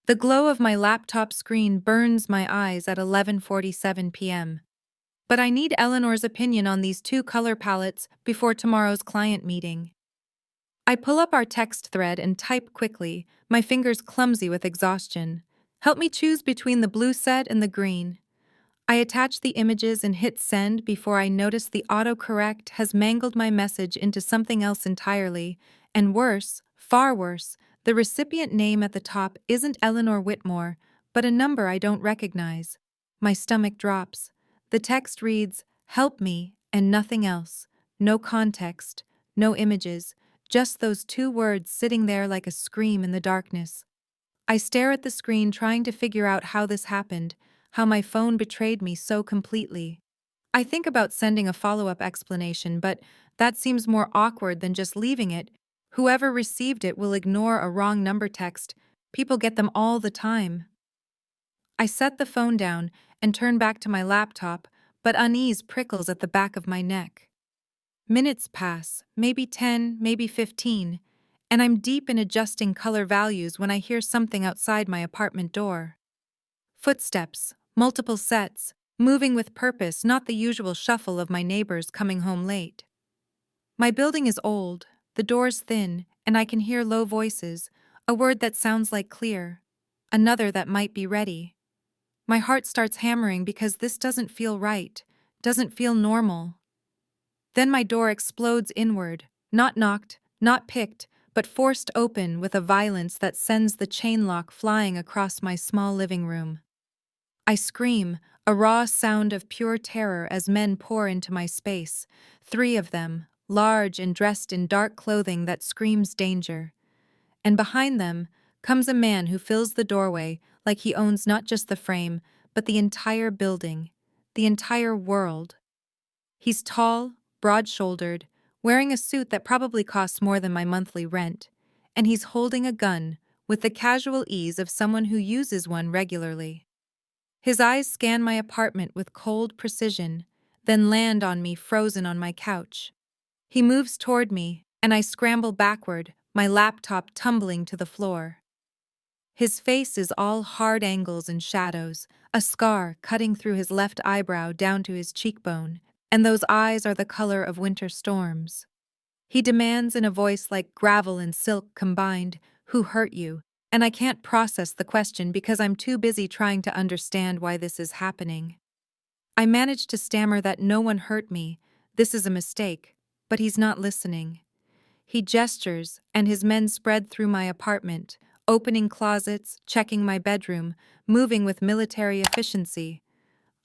The glow of my laptop screen burns my eyes at 11:47 p.m. But I need Eleanor's opinion on these two color palettes before tomorrow's client meeting. I pull up our text thread and type quickly, my fingers clumsy with exhaustion. Help me choose between the blue set and the green. I attach the images and hit send before I notice the autocorrect has mangled my message into something else entirely, and worse, far worse, the recipient name at the top isn't Eleanor Whitmore, but a number I don't recognize. My stomach drops. The text reads, "Help me," and nothing else. No context, no images, just those two words sitting there like a scream in the darkness. I stare at the screen trying to figure out how this happened, how my phone betrayed me so completely. I think about sending a follow-up explanation, but that seems more awkward than just leaving it. Whoever received it will ignore a wrong number text. People get them all the time. I set the phone down and turn back to my laptop, but unease prickles at the back of my neck. Minutes pass, maybe 10, maybe 15, and I'm deep in adjusting color values when I hear something outside my apartment door. Footsteps, multiple sets, moving with purpose, not the usual shuffle of my neighbors coming home late. My building is old, the door's thin, and I can hear low voices, a word that sounds like clear, another that might be ready. My heart starts hammering because this doesn't feel right, doesn't feel normal. Then my door explodes inward, not knocked, not picked, but forced open with a violence that sends the chain lock flying across my small living room. I scream, a raw sound of pure terror as men pour into my space, 3 of them, large and dressed in dark clothing that screams danger. And behind them comes a man who fills the doorway like he owns not just the frame, but the entire building, the entire world. He's tall, broad-shouldered, wearing a suit that probably costs more than my monthly rent, and he's holding a gun with the casual ease of someone who uses one regularly. His eyes scan my apartment with cold precision, then land on me frozen on my couch. He moves toward me, and I scramble backward, my laptop tumbling to the floor. His face is all hard angles and shadows, a scar cutting through his left eyebrow down to his cheekbone, and those eyes are the color of winter storms. He demands in a voice like gravel and silk combined, "Who hurt you?" And I can't process the question because I'm too busy trying to understand why this is happening. I manage to stammer that no one hurt me, this is a mistake, but he's not listening. He gestures, and his men spread through my apartment, opening closets, checking my bedroom, moving with military efficiency.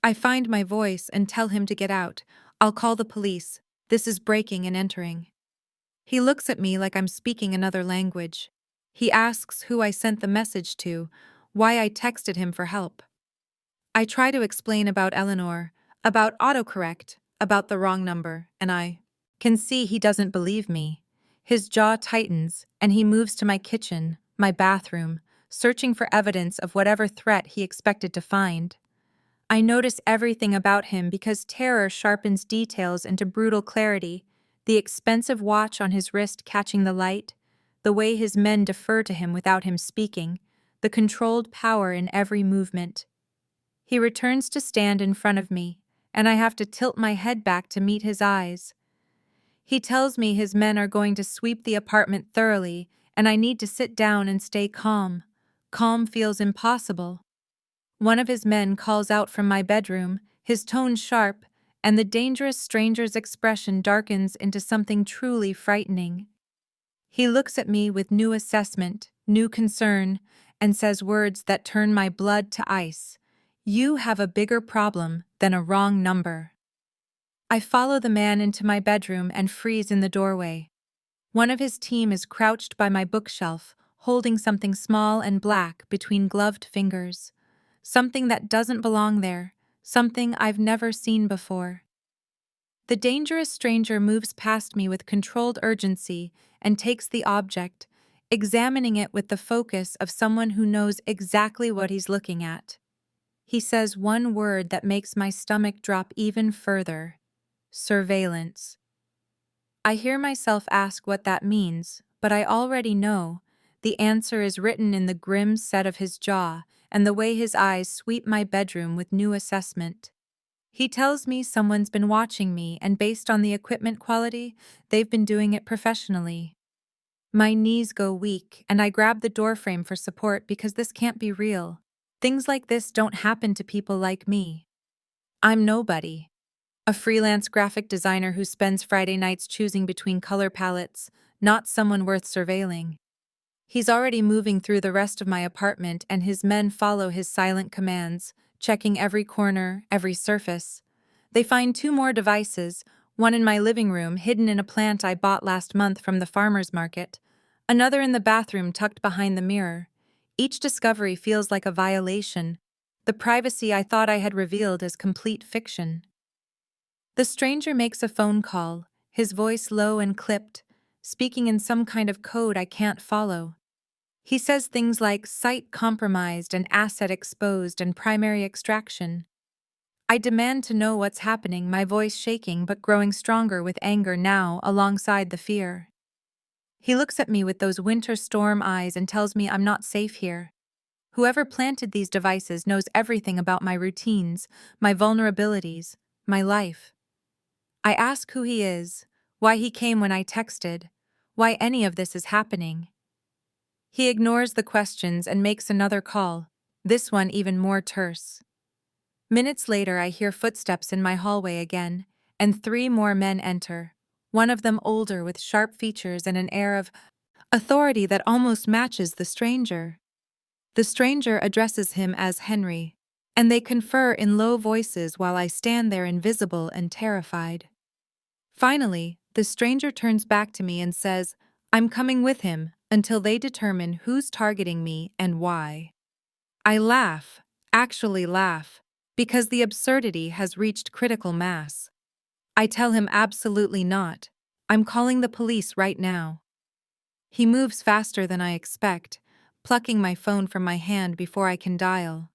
I find my voice and tell him to get out. I'll call the police. This is breaking and entering. He looks at me like I'm speaking another language. He asks who I sent the message to, why I texted him for help. I try to explain about Eleanor, about autocorrect, about the wrong number, and I can see he doesn't believe me. His jaw tightens, and he moves to my kitchen, my bathroom, searching for evidence of whatever threat he expected to find. I notice everything about him because terror sharpens details into brutal clarity, the expensive watch on his wrist catching the light, the way his men defer to him without him speaking, the controlled power in every movement. He returns to stand in front of me, and I have to tilt my head back to meet his eyes. He tells me his men are going to sweep the apartment thoroughly, and I need to sit down and stay calm. Calm feels impossible. One of his men calls out from my bedroom, his tone sharp, and the dangerous stranger's expression darkens into something truly frightening. He looks at me with new assessment, new concern, and says words that turn my blood to ice. "You have a bigger problem than a wrong number." I follow the man into my bedroom and freeze in the doorway. One of his team is crouched by my bookshelf, holding something small and black between gloved fingers. Something that doesn't belong there, something I've never seen before. The dangerous stranger moves past me with controlled urgency and takes the object, examining it with the focus of someone who knows exactly what he's looking at. He says one word that makes my stomach drop even further: surveillance. I hear myself ask what that means, but I already know. The answer is written in the grim set of his jaw and the way his eyes sweep my bedroom with new assessment. He tells me someone's been watching me, and based on the equipment quality, they've been doing it professionally. My knees go weak, and I grab the doorframe for support because this can't be real. Things like this don't happen to people like me. I'm nobody. A freelance graphic designer who spends Friday nights choosing between color palettes, not someone worth surveilling. He's already moving through the rest of my apartment, and his men follow his silent commands, checking every corner, every surface. They find two more devices, one in my living room hidden in a plant I bought last month from the farmer's market, another in the bathroom tucked behind the mirror. Each discovery feels like a violation, the privacy I thought I had revealed as complete fiction. The stranger makes a phone call, his voice low and clipped, speaking in some kind of code I can't follow. He says things like site compromised and asset exposed and primary extraction. I demand to know what's happening, my voice shaking but growing stronger with anger now alongside the fear. He looks at me with those winter storm eyes and tells me I'm not safe here. Whoever planted these devices knows everything about my routines, my vulnerabilities, my life. I ask who he is, why he came when I texted, why any of this is happening. He ignores the questions and makes another call, this one even more terse. Minutes later, I hear footsteps in my hallway again, and three more men enter, one of them older with sharp features and an air of authority that almost matches the stranger. The stranger addresses him as Henry, and they confer in low voices while I stand there invisible and terrified. Finally, the stranger turns back to me and says, I'm coming with him until they determine who's targeting me and why. I laugh, actually laugh, because the absurdity has reached critical mass. I tell him absolutely not. I'm calling the police right now. He moves faster than I expect, plucking my phone from my hand before I can dial.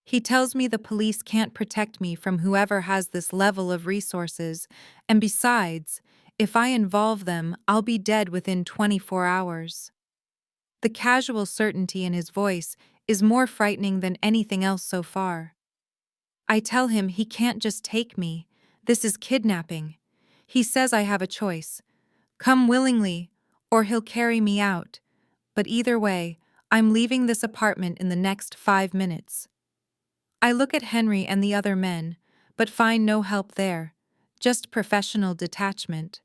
He tells me the police can't protect me from whoever has this level of resources, and besides, if I involve them, I'll be dead within 24 hours. The casual certainty in his voice is more frightening than anything else so far. I tell him he can't just take me. This is kidnapping. He says I have a choice. Come willingly, or he'll carry me out. But either way, I'm leaving this apartment in the next 5 minutes. I look at Henry and the other men, but find no help there, just professional detachment.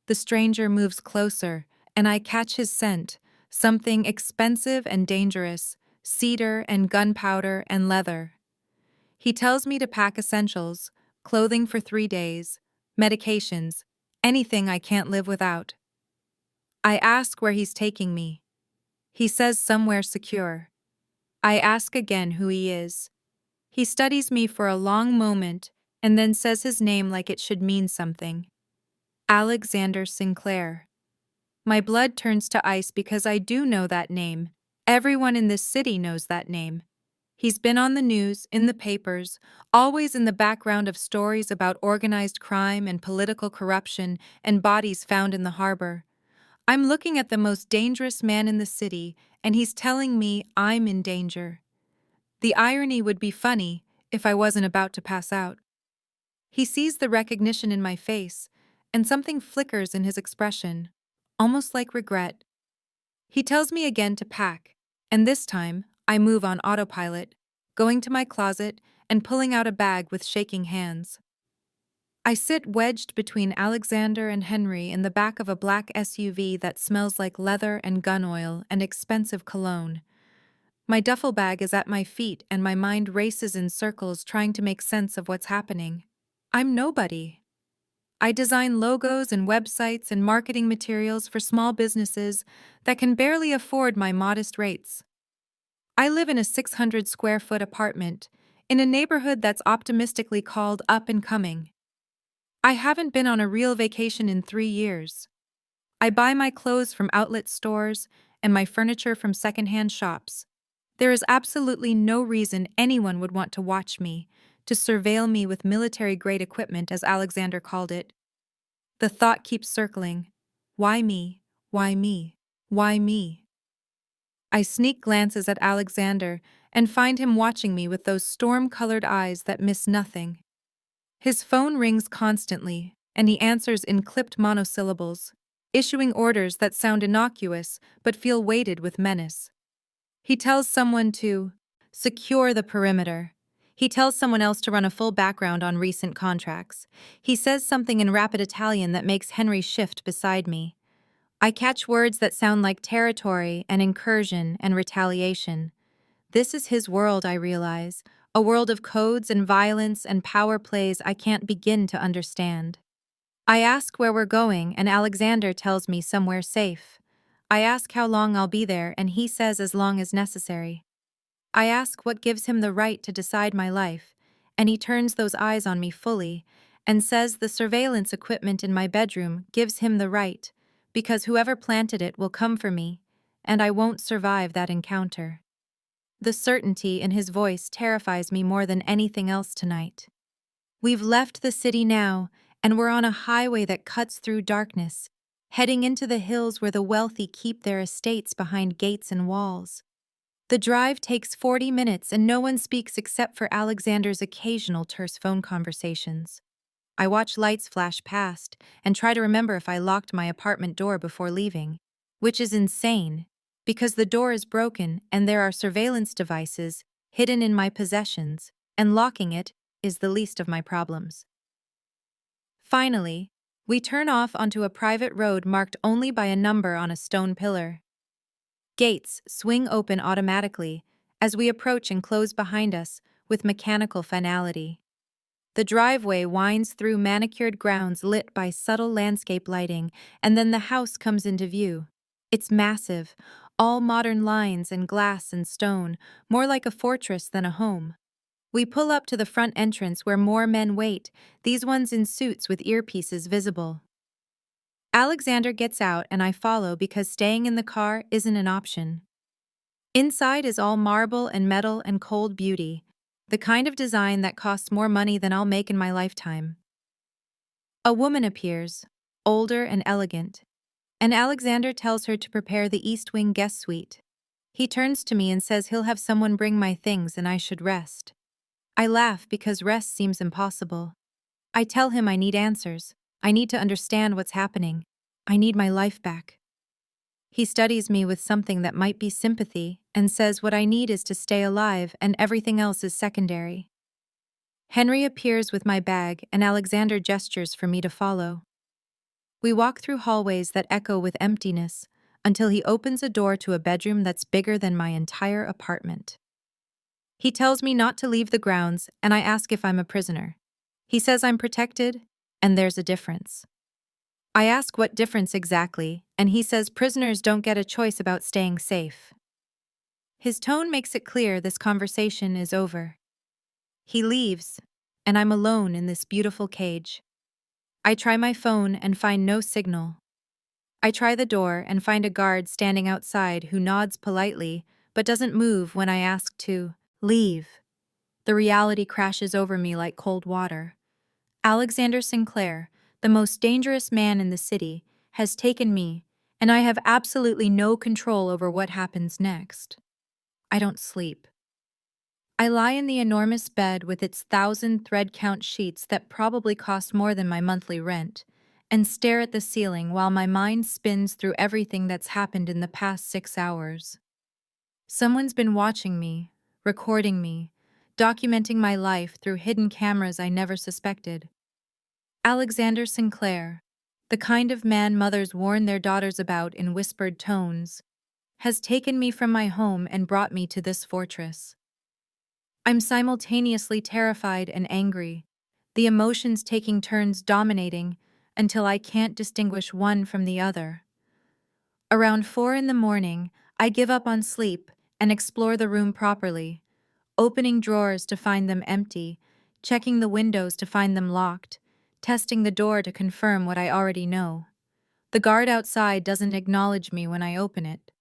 The stranger moves closer, and I catch his scent, something expensive and dangerous, cedar and gunpowder and leather. He tells me to pack essentials, clothing for 3 days, medications, anything I can't live without. I ask where he's taking me. He says somewhere secure. I ask again who he is. He studies me for a long moment and then says his name like it should mean something. Alexander Sinclair. My blood turns to ice because I do know that name. Everyone in this city knows that name. He's been on the news, in the papers, always in the background of stories about organized crime and political corruption and bodies found in the harbor. I'm looking at the most dangerous man in the city, and he's telling me I'm in danger. The irony would be funny if I wasn't about to pass out. He sees the recognition in my face, and something flickers in his expression, almost like regret. He tells me again to pack, and this time I move on autopilot, going to my closet and pulling out a bag with shaking hands. I sit wedged between Alexander and Henry in the back of a black SUV that smells like leather and gun oil and expensive cologne. My duffel bag is at my feet and my mind races in circles trying to make sense of what's happening. I'm nobody. I design logos and websites and marketing materials for small businesses that can barely afford my modest rates. I live in a 600 square foot apartment in a neighborhood that's optimistically called up and coming. I haven't been on a real vacation in 3 years. I buy my clothes from outlet stores and my furniture from secondhand shops. There is absolutely no reason anyone would want to watch me, to surveil me with military-grade equipment, as Alexander called it. The thought keeps circling. Why me? Why me? Why me? I sneak glances at Alexander and find him watching me with those storm-colored eyes that miss nothing. His phone rings constantly, and he answers in clipped monosyllables, issuing orders that sound innocuous but feel weighted with menace. He tells someone to secure the perimeter. He tells someone else to run a full background on recent contracts. He says something in rapid Italian that makes Henry shift beside me. I catch words that sound like territory and incursion and retaliation. This is his world, I realize, a world of codes and violence and power plays I can't begin to understand. I ask where we're going, and Alexander tells me somewhere safe. I ask how long I'll be there, and he says as long as necessary. I ask what gives him the right to decide my life, and he turns those eyes on me fully and says the surveillance equipment in my bedroom gives him the right, because whoever planted it will come for me, and I won't survive that encounter. The certainty in his voice terrifies me more than anything else tonight. We've left the city now, and we're on a highway that cuts through darkness, heading into the hills where the wealthy keep their estates behind gates and walls. The drive takes 40 minutes and no one speaks except for Alexander's occasional terse phone conversations. I watch lights flash past and try to remember if I locked my apartment door before leaving, which is insane, because the door is broken and there are surveillance devices hidden in my possessions, and locking it is the least of my problems. Finally, we turn off onto a private road marked only by a number on a stone pillar. Gates swing open automatically as we approach and close behind us with mechanical finality. The driveway winds through manicured grounds lit by subtle landscape lighting, and then the house comes into view. It's massive, all modern lines and glass and stone, more like a fortress than a home. We pull up to the front entrance where more men wait, these ones in suits with earpieces visible. Alexander gets out and I follow because staying in the car isn't an option. Inside is all marble and metal and cold beauty, the kind of design that costs more money than I'll make in my lifetime. A woman appears, older and elegant, and Alexander tells her to prepare the East Wing guest suite. He turns to me and says he'll have someone bring my things and I should rest. I laugh because rest seems impossible. I tell him I need answers. I need to understand what's happening. I need my life back. He studies me with something that might be sympathy and says what I need is to stay alive and everything else is secondary. Henry appears with my bag and Alexander gestures for me to follow. We walk through hallways that echo with emptiness until he opens a door to a bedroom that's bigger than my entire apartment. He tells me not to leave the grounds and I ask if I'm a prisoner. He says I'm protected, and there's a difference. I ask what difference exactly, and he says prisoners don't get a choice about staying safe. His tone makes it clear this conversation is over. He leaves, and I'm alone in this beautiful cage. I try my phone and find no signal. I try the door and find a guard standing outside who nods politely but doesn't move when I ask to leave. The reality crashes over me like cold water. Alexander Sinclair, the most dangerous man in the city, has taken me, and I have absolutely no control over what happens next. I don't sleep. I lie in the enormous bed with its 1,000 thread-count sheets that probably cost more than my monthly rent, and stare at the ceiling while my mind spins through everything that's happened in the past 6 hours. Someone's been watching me, recording me, documenting my life through hidden cameras I never suspected. Alexander Sinclair, the kind of man mothers warn their daughters about in whispered tones, has taken me from my home and brought me to this fortress. I'm simultaneously terrified and angry, the emotions taking turns dominating until I can't distinguish one from the other. Around 4 in the morning, I give up on sleep and explore the room properly, opening drawers to find them empty, checking the windows to find them locked, testing the door to confirm what I already know. The guard outside doesn't acknowledge me when I open it.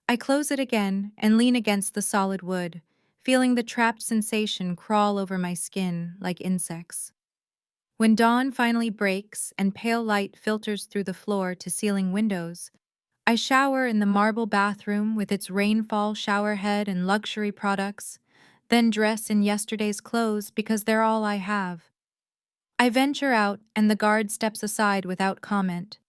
I close it again and lean against the solid wood, feeling the trapped sensation crawl over my skin like insects. When dawn finally breaks and pale light filters through the floor to ceiling windows, I shower in the marble bathroom with its rainfall shower head and luxury products, then dress in yesterday's clothes because they're all I have. I venture out and the guard steps aside without comment.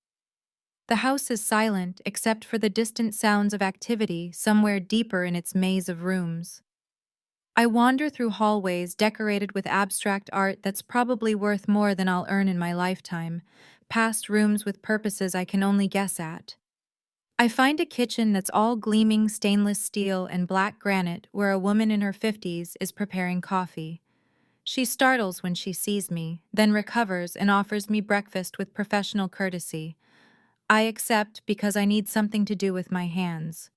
The house is silent except for the distant sounds of activity somewhere deeper in its maze of rooms. I wander through hallways decorated with abstract art that's probably worth more than I'll earn in my lifetime, past rooms with purposes I can only guess at. I find a kitchen that's all gleaming stainless steel and black granite where a woman in her 50s is preparing coffee. She startles when she sees me, then recovers and offers me breakfast with professional courtesy. I accept because I need something to do with my hands.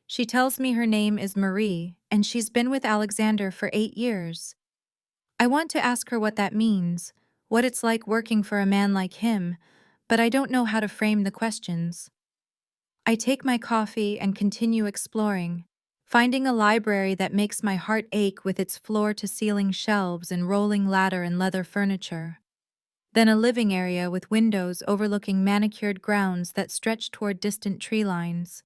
She tells me her name is Marie, and she's been with Alexander for 8 years. I want to ask her what that means, what it's like working for a man like him, but I don't know how to frame the questions. I take my coffee and continue exploring, finding a library that makes my heart ache with its floor-to-ceiling shelves and rolling ladder and leather furniture. Then a living area with windows overlooking manicured grounds that stretch toward distant tree lines.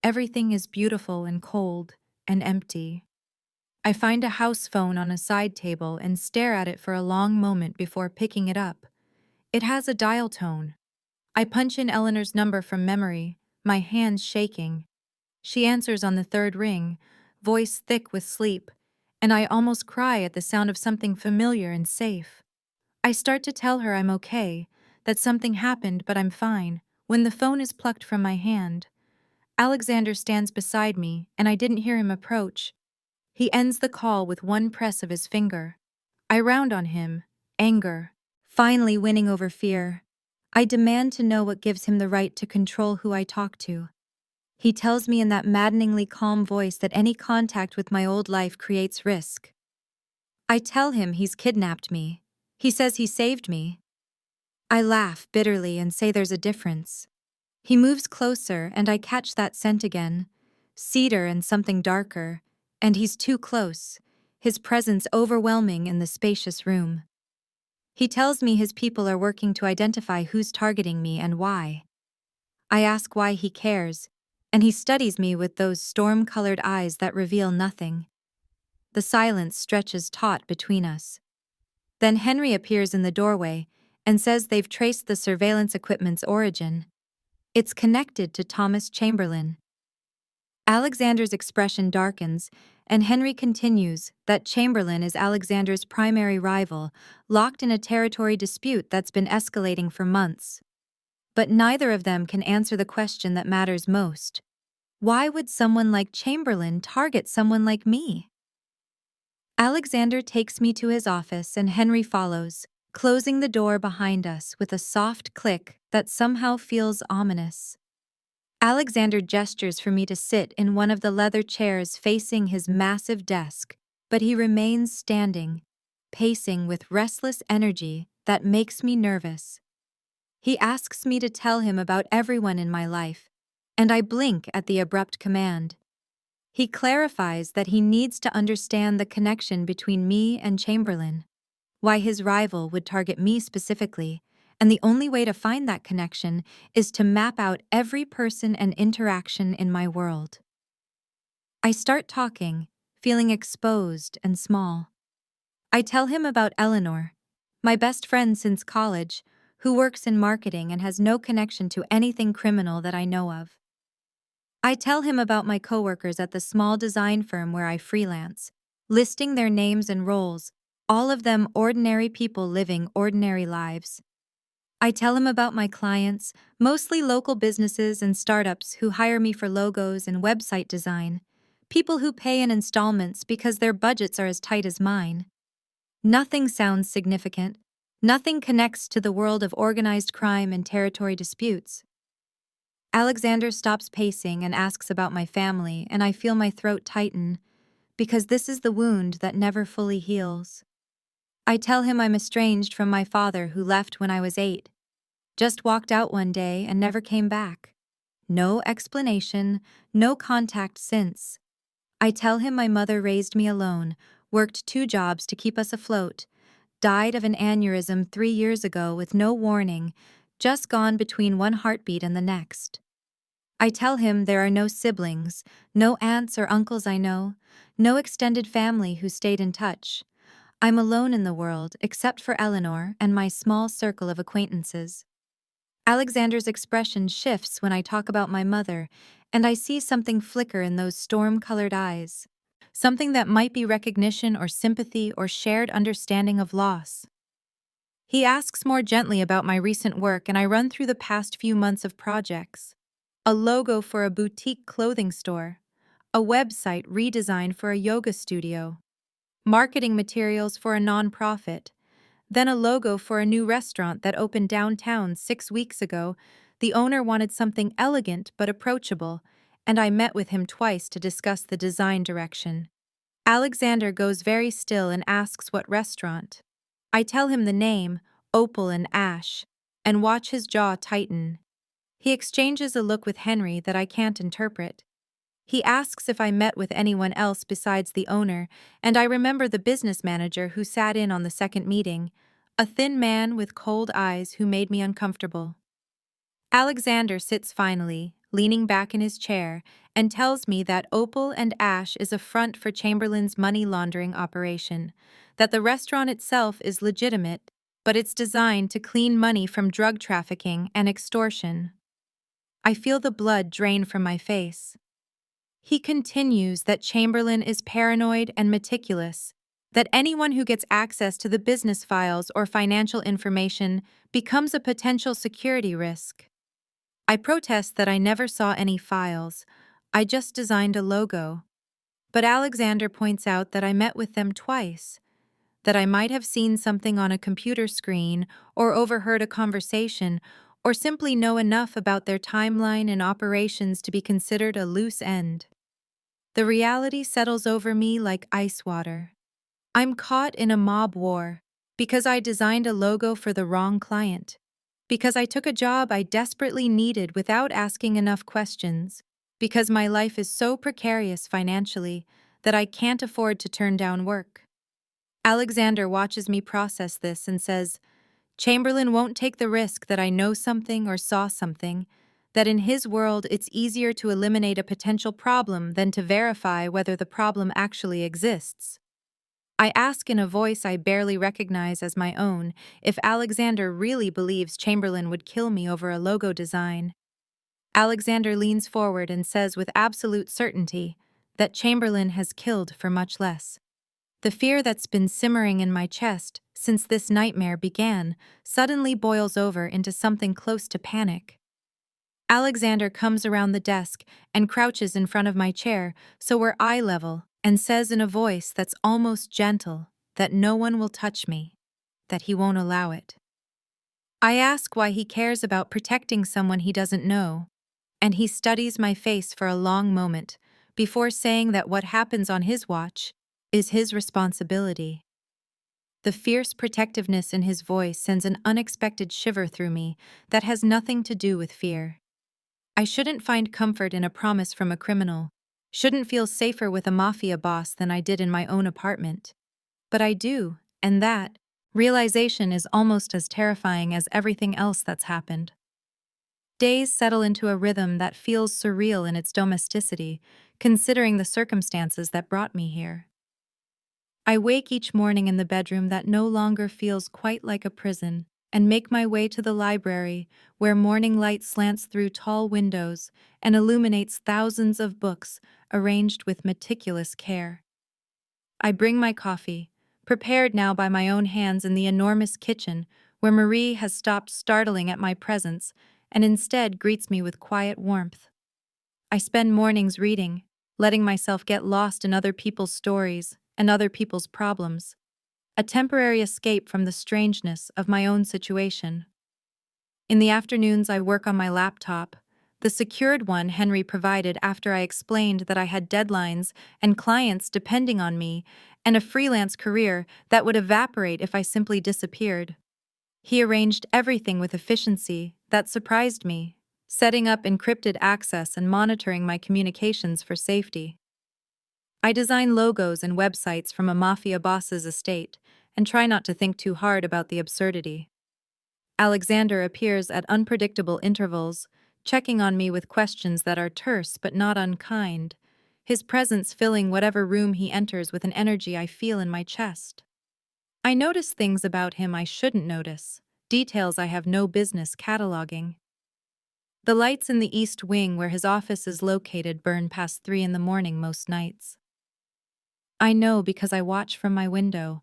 Everything is beautiful and cold and empty. I find a house phone on a side table and stare at it for a long moment before picking it up. It has a dial tone. I punch in Eleanor's number from memory, my hands shaking. She answers on the third ring, voice thick with sleep, and I almost cry at the sound of something familiar and safe. I start to tell her I'm okay, that something happened but I'm fine, when the phone is plucked from my hand. Alexander stands beside me, and I didn't hear him approach. He ends the call with one press of his finger. I round on him, anger, finally winning over fear. I demand to know what gives him the right to control who I talk to. He tells me in that maddeningly calm voice that any contact with my old life creates risk. I tell him he's kidnapped me. He says he saved me. I laugh bitterly and say there's a difference. He moves closer and I catch that scent again, cedar and something darker, and he's too close, his presence overwhelming in the spacious room. He tells me his people are working to identify who's targeting me and why. I ask why he cares, and he studies me with those storm-colored eyes that reveal nothing. The silence stretches taut between us. Then Henry appears in the doorway and says they've traced the surveillance equipment's origin. It's connected to Thomas Chamberlain. Alexander's expression darkens, and Henry continues that Chamberlain is Alexander's primary rival, locked in a territory dispute that's been escalating for months. But neither of them can answer the question that matters most. Why would someone like Chamberlain target someone like me? Alexander takes me to his office and Henry follows, closing the door behind us with a soft click that somehow feels ominous. Alexander gestures for me to sit in one of the leather chairs facing his massive desk, but he remains standing, pacing with restless energy that makes me nervous. He asks me to tell him about everyone in my life, and I blink at the abrupt command. He clarifies that he needs to understand the connection between me and Chamberlain, why his rival would target me specifically, and the only way to find that connection is to map out every person and interaction in my world. I start talking, feeling exposed and small. I tell him about Eleanor, my best friend since college, who works in marketing and has no connection to anything criminal that I know of. I tell him about my coworkers at the small design firm where I freelance, listing their names and roles, all of them ordinary people living ordinary lives. I tell him about my clients, mostly local businesses and startups who hire me for logos and website design, people who pay in installments because their budgets are as tight as mine. Nothing sounds significant. Nothing connects to the world of organized crime and territory disputes. Alexander stops pacing and asks about my family, and I feel my throat tighten, because this is the wound that never fully heals. I tell him I'm estranged from my father who left when I was 8. Just walked out one day and never came back. No explanation, no contact since. I tell him my mother raised me alone, worked 2 jobs to keep us afloat, died of an aneurysm 3 years ago with no warning, just gone between one heartbeat and the next. I tell him there are no siblings, no aunts or uncles I know, no extended family who stayed in touch. I'm alone in the world except for Eleanor and my small circle of acquaintances. Alexander's expression shifts when I talk about my mother, and I see something flicker in those storm-colored eyes. Something that might be recognition or sympathy or shared understanding of loss. He asks more gently about my recent work, and I run through the past few months of projects. A logo for a boutique clothing store, a website redesigned for a yoga studio, marketing materials for a nonprofit, then a logo for a new restaurant that opened downtown 6 weeks ago. The owner wanted something elegant but approachable, and I met with him twice to discuss the design direction. Alexander goes very still and asks what restaurant. I tell him the name, Opal and Ash, and watch his jaw tighten. He exchanges a look with Henry that I can't interpret. He asks if I met with anyone else besides the owner, and I remember the business manager who sat in on the second meeting, a thin man with cold eyes who made me uncomfortable. Alexander sits finally, leaning back in his chair, and tells me that Opal and Ash is a front for Chamberlain's money laundering operation, that the restaurant itself is legitimate, but it's designed to clean money from drug trafficking and extortion. I feel the blood drain from my face. He continues that Chamberlain is paranoid and meticulous, that anyone who gets access to the business files or financial information becomes a potential security risk. I protest that I never saw any files, I just designed a logo. But Alexander points out that I met with them twice, that I might have seen something on a computer screen or overheard a conversation, or simply know enough about their timeline and operations to be considered a loose end. The reality settles over me like ice water. I'm caught in a mob war because I designed a logo for the wrong client, because I took a job I desperately needed without asking enough questions, because my life is so precarious financially that I can't afford to turn down work. Alexander watches me process this and says, Chamberlain won't take the risk that I know something or saw something, that in his world it's easier to eliminate a potential problem than to verify whether the problem actually exists. I ask in a voice I barely recognize as my own if Alexander really believes Chamberlain would kill me over a logo design. Alexander leans forward and says with absolute certainty that Chamberlain has killed for much less. The fear that's been simmering in my chest since this nightmare began suddenly boils over into something close to panic. Alexander comes around the desk and crouches in front of my chair so we're eye level and says in a voice that's almost gentle that no one will touch me, that he won't allow it. I ask why he cares about protecting someone he doesn't know, and he studies my face for a long moment before saying that what happens on his watch is his responsibility. The fierce protectiveness in his voice sends an unexpected shiver through me that has nothing to do with fear. I shouldn't find comfort in a promise from a criminal, shouldn't feel safer with a mafia boss than I did in my own apartment. But I do, and that realization is almost as terrifying as everything else that's happened. Days settle into a rhythm that feels surreal in its domesticity, considering the circumstances that brought me here. I wake each morning in the bedroom that no longer feels quite like a prison, and make my way to the library, where morning light slants through tall windows and illuminates thousands of books arranged with meticulous care. I bring my coffee, prepared now by my own hands in the enormous kitchen, where Marie has stopped startling at my presence and instead greets me with quiet warmth. I spend mornings reading, letting myself get lost in other people's stories and other people's problems, a temporary escape from the strangeness of my own situation. In the afternoons, I work on my laptop, the secured one Henry provided after I explained that I had deadlines and clients depending on me and a freelance career that would evaporate if I simply disappeared. He arranged everything with efficiency that surprised me, setting up encrypted access and monitoring my communications for safety. I design logos and websites from a mafia boss's estate and try not to think too hard about the absurdity. Alexander appears at unpredictable intervals, checking on me with questions that are terse but not unkind, his presence filling whatever room he enters with an energy I feel in my chest. I notice things about him I shouldn't notice, details I have no business cataloging. The lights in the east wing where his office is located burn past 3 in the morning most nights. I know because I watch from my window,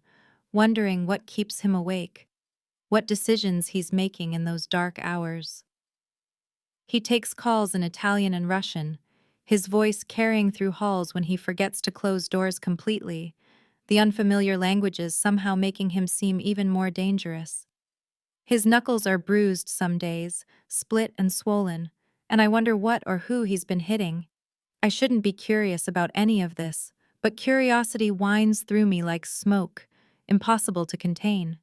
wondering what keeps him awake, what decisions he's making in those dark hours. He takes calls in Italian and Russian, his voice carrying through halls when he forgets to close doors completely, the unfamiliar languages somehow making him seem even more dangerous. His knuckles are bruised some days, split and swollen, and I wonder what or who he's been hitting. I shouldn't be curious about any of this, but curiosity winds through me like smoke, impossible to contain.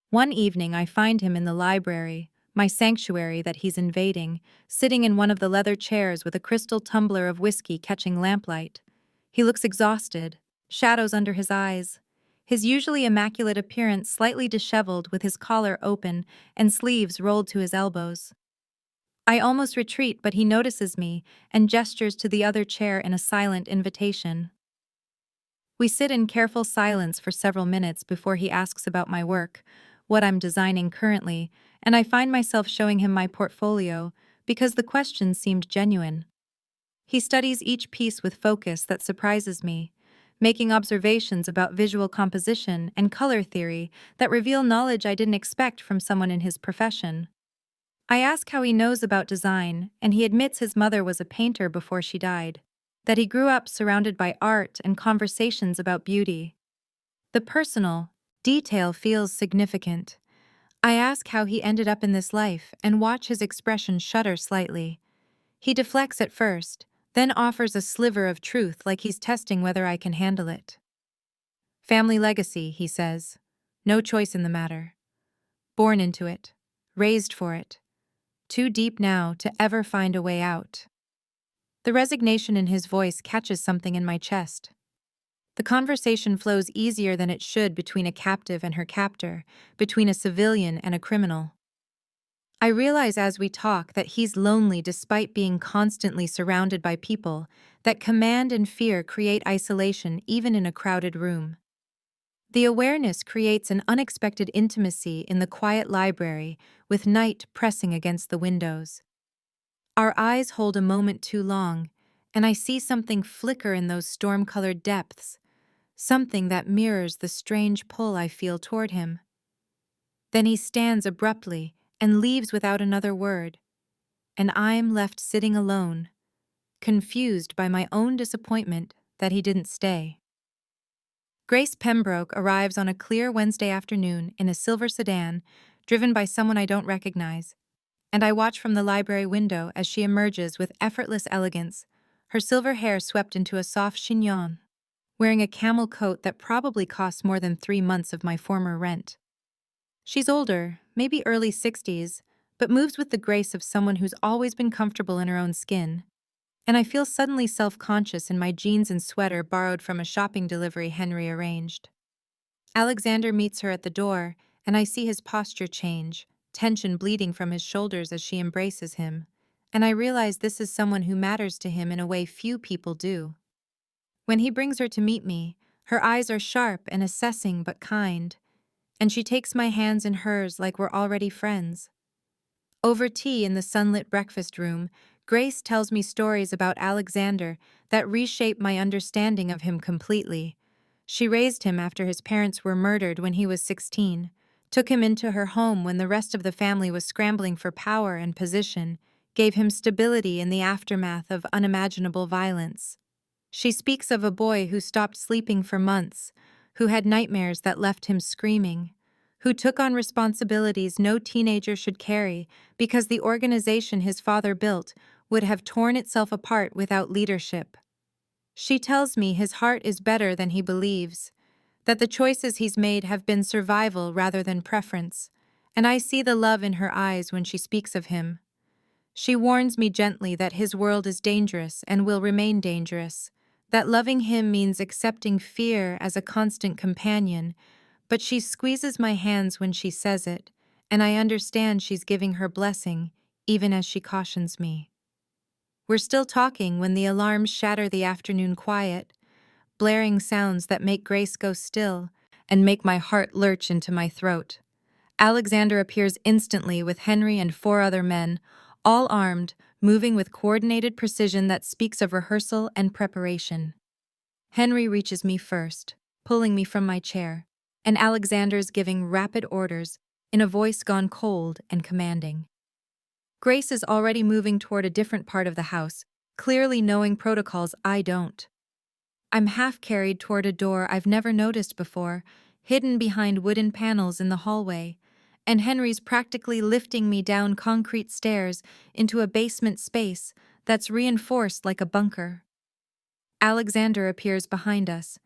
One evening I find him in the library, my sanctuary that he's invading, sitting in one of the leather chairs with a crystal tumbler of whiskey catching lamplight. He looks exhausted, shadows under his eyes, his usually immaculate appearance slightly disheveled with his collar open and sleeves rolled to his elbows. I almost retreat, but he notices me and gestures to the other chair in a silent invitation. We sit in careful silence for several minutes before he asks about my work, what I'm designing currently, and I find myself showing him my portfolio because the question seemed genuine. He studies each piece with focus that surprises me, making observations about visual composition and color theory that reveal knowledge I didn't expect from someone in his profession. I ask how he knows about design, and he admits his mother was a painter before she died, that he grew up surrounded by art and conversations about beauty. The personal detail feels significant. I ask how he ended up in this life and watch his expression shudder slightly. He deflects at first, then offers a sliver of truth like he's testing whether I can handle it. Family legacy, he says. No choice in the matter. Born into it. Raised for it. Too deep now to ever find a way out. The resignation in his voice catches something in my chest. The conversation flows easier than it should between a captive and her captor, between a civilian and a criminal. I realize as we talk that he's lonely despite being constantly surrounded by people, that command and fear create isolation even in a crowded room. The awareness creates an unexpected intimacy in the quiet library, with night pressing against the windows. Our eyes hold a moment too long, and I see something flicker in those storm-colored depths, something that mirrors the strange pull I feel toward him. Then he stands abruptly and leaves without another word, and I'm left sitting alone, confused by my own disappointment that he didn't stay. Grace Pembroke arrives on a clear Wednesday afternoon in a silver sedan, driven by someone I don't recognize, and I watch from the library window as she emerges with effortless elegance, her silver hair swept into a soft chignon, wearing a camel coat that probably costs more than 3 months of my former rent. She's older, maybe early 60s, but moves with the grace of someone who's always been comfortable in her own skin. And I feel suddenly self-conscious in my jeans and sweater borrowed from a shopping delivery Henry arranged. Alexander meets her at the door, and I see his posture change, tension bleeding from his shoulders as she embraces him. And I realize this is someone who matters to him in a way few people do. When he brings her to meet me, her eyes are sharp and assessing but kind, and she takes my hands in hers like we're already friends. Over tea in the sunlit breakfast room, Grace tells me stories about Alexander that reshape my understanding of him completely. She raised him after his parents were murdered when he was 16, took him into her home when the rest of the family was scrambling for power and position, gave him stability in the aftermath of unimaginable violence. She speaks of a boy who stopped sleeping for months, who had nightmares that left him screaming, who took on responsibilities no teenager should carry because the organization his father built would have torn itself apart without leadership. She tells me his heart is better than he believes, that the choices he's made have been survival rather than preference, and I see the love in her eyes when she speaks of him. She warns me gently that his world is dangerous and will remain dangerous, that loving him means accepting fear as a constant companion, but she squeezes my hands when she says it, and I understand she's giving her blessing, even as she cautions me. We're still talking when the alarms shatter the afternoon quiet, blaring sounds that make Grace go still and make my heart lurch into my throat. Alexander appears instantly with Henry and 4 other men, all armed, moving with coordinated precision that speaks of rehearsal and preparation. Henry reaches me first, pulling me from my chair, and Alexander's giving rapid orders in a voice gone cold and commanding. Grace is already moving toward a different part of the house, clearly knowing protocols I don't. I'm half carried toward a door I've never noticed before, hidden behind wooden panels in the hallway, and Henry's practically lifting me down concrete stairs into a basement space that's reinforced like a bunker. Alexander appears behind us,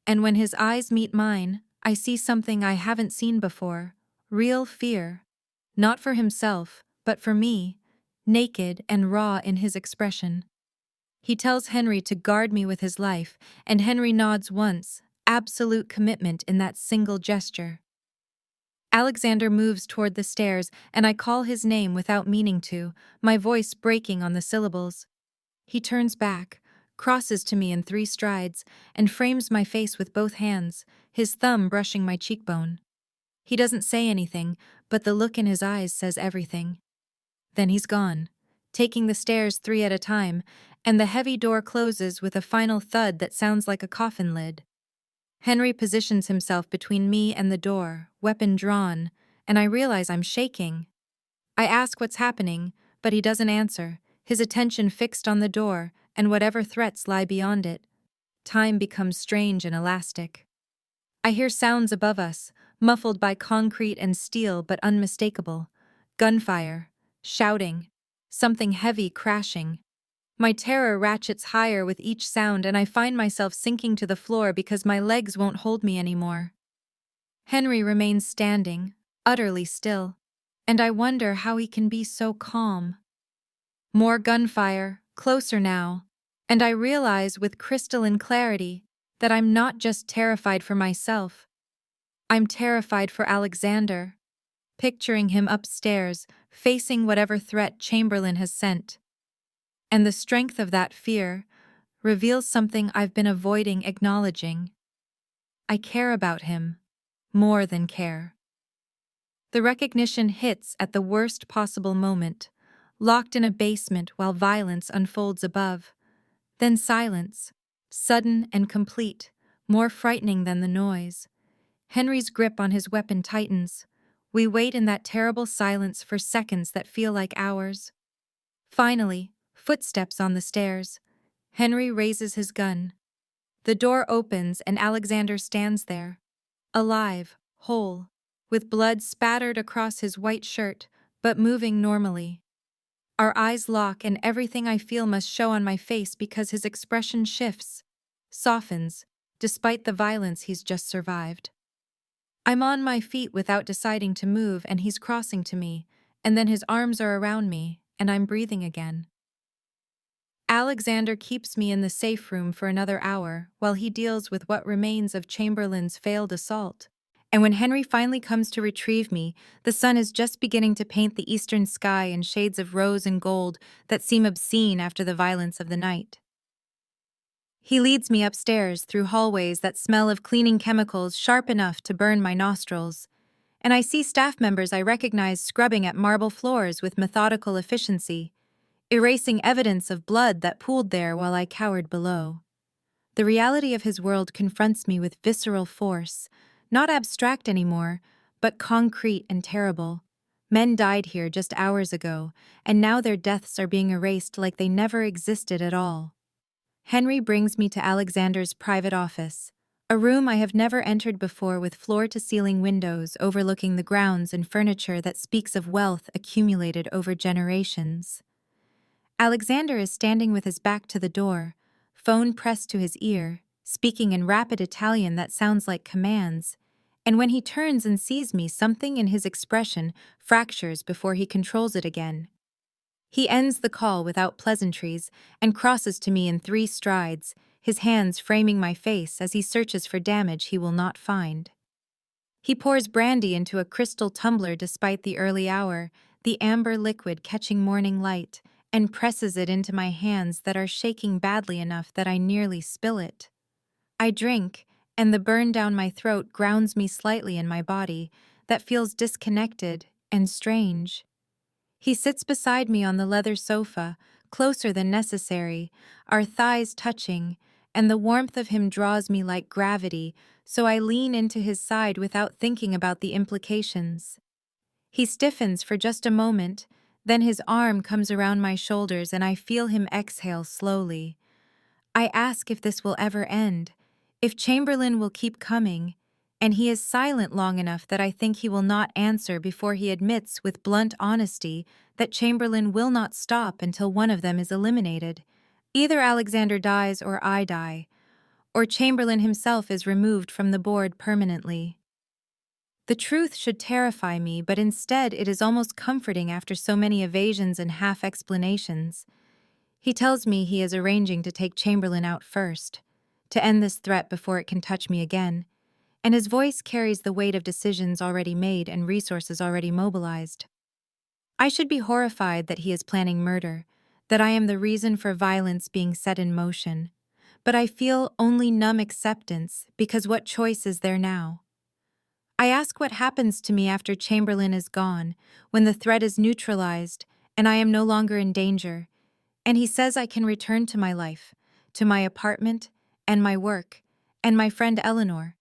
and when his eyes meet mine, I see something I haven't seen before: real fear. Not for himself, but for me, naked and raw in his expression. He tells Henry to guard me with his life, and Henry nods once, absolute commitment in that single gesture. Alexander moves toward the stairs, and I call his name without meaning to, my voice breaking on the syllables. He turns back, crosses to me in 3 strides, and frames my face with both hands, his thumb brushing my cheekbone. He doesn't say anything, but the look in his eyes says everything. Then he's gone, taking the stairs 3 at a time, and the heavy door closes with a final thud that sounds like a coffin lid. Henry positions himself between me and the door, weapon drawn, and I realize I'm shaking. I ask what's happening, but he doesn't answer, his attention fixed on the door and whatever threats lie beyond it. Time becomes strange and elastic. I hear sounds above us, muffled by concrete and steel but unmistakable. Gunfire, shouting, something heavy crashing. My terror ratchets higher with each sound, and I find myself sinking to the floor because my legs won't hold me anymore. Henry remains standing, utterly still, and I wonder how he can be so calm. More gunfire, closer now, and I realize with crystalline clarity that I'm not just terrified for myself. I'm terrified for Alexander, picturing him upstairs, facing whatever threat Chamberlain has sent. And the strength of that fear reveals something I've been avoiding acknowledging. I care about him, more than care. The recognition hits at the worst possible moment, locked in a basement while violence unfolds above. Then silence, sudden and complete, more frightening than the noise. Henry's grip on his weapon tightens. We wait in that terrible silence for seconds that feel like hours. Finally, footsteps on the stairs. Henry raises his gun. The door opens and Alexander stands there, alive, whole, with blood spattered across his white shirt, but moving normally. Our eyes lock and everything I feel must show on my face because his expression shifts, softens, despite the violence he's just survived. I'm on my feet without deciding to move, and he's crossing to me, and then his arms are around me, and I'm breathing again. Alexander keeps me in the safe room for another hour while he deals with what remains of Chamberlain's failed assault. And when Henry finally comes to retrieve me, the sun is just beginning to paint the eastern sky in shades of rose and gold that seem obscene after the violence of the night. He leads me upstairs through hallways that smell of cleaning chemicals sharp enough to burn my nostrils, and I see staff members I recognize scrubbing at marble floors with methodical efficiency, erasing evidence of blood that pooled there while I cowered below. The reality of his world confronts me with visceral force, not abstract anymore, but concrete and terrible. Men died here just hours ago, and now their deaths are being erased like they never existed at all. Henry brings me to Alexander's private office, a room I have never entered before with floor-to-ceiling windows overlooking the grounds and furniture that speaks of wealth accumulated over generations. Alexander is standing with his back to the door, phone pressed to his ear, speaking in rapid Italian that sounds like commands, and when he turns and sees me, something in his expression fractures before he controls it again. He ends the call without pleasantries and crosses to me in 3 strides, his hands framing my face as he searches for damage he will not find. He pours brandy into a crystal tumbler despite the early hour, the amber liquid catching morning light, and presses it into my hands that are shaking badly enough that I nearly spill it. I drink, and the burn down my throat grounds me slightly in my body that feels disconnected and strange. He sits beside me on the leather sofa, closer than necessary, our thighs touching, and the warmth of him draws me like gravity, so I lean into his side without thinking about the implications. He stiffens for just a moment, then his arm comes around my shoulders and I feel him exhale slowly. I ask if this will ever end, if Chamberlain will keep coming, and he is silent long enough that I think he will not answer before he admits with blunt honesty that Chamberlain will not stop until one of them is eliminated. Either Alexander dies or I die, or Chamberlain himself is removed from the board permanently. The truth should terrify me, but instead it is almost comforting after so many evasions and half-explanations. He tells me he is arranging to take Chamberlain out first, to end this threat before it can touch me again, and his voice carries the weight of decisions already made and resources already mobilized. I should be horrified that he is planning murder, that I am the reason for violence being set in motion, but I feel only numb acceptance because what choice is there now? I ask what happens to me after Chamberlain is gone, when the threat is neutralized and I am no longer in danger, and he says I can return to my life, to my apartment, and my work, and my friend Eleanor,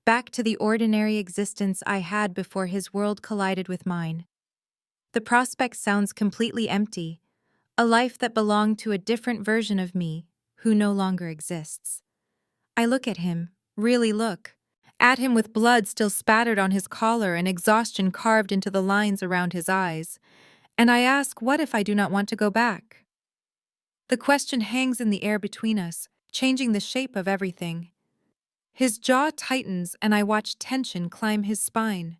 back to the ordinary existence I had before his world collided with mine. The prospect sounds completely empty, a life that belonged to a different version of me, who no longer exists. I look at him, really look, at him with blood still spattered on his collar and exhaustion carved into the lines around his eyes, and I ask, what if I do not want to go back? The question hangs in the air between us, changing the shape of everything. His jaw tightens and I watch tension climb his spine.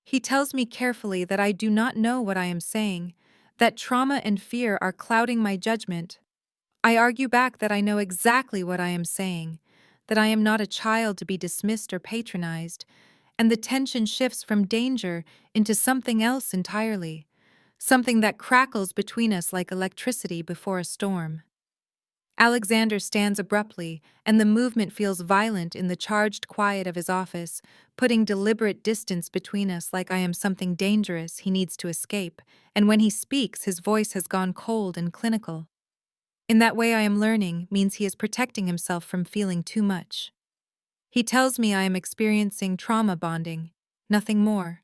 He tells me carefully that I do not know what I am saying, that trauma and fear are clouding my judgment. I argue back that I know exactly what I am saying, that I am not a child to be dismissed or patronized, and the tension shifts from danger into something else entirely, something that crackles between us like electricity before a storm. Alexander stands abruptly, and the movement feels violent in the charged quiet of his office, putting deliberate distance between us like I am something dangerous he needs to escape, and when he speaks his voice has gone cold and clinical. In that way I am learning means he is protecting himself from feeling too much. He tells me I am experiencing trauma bonding, nothing more.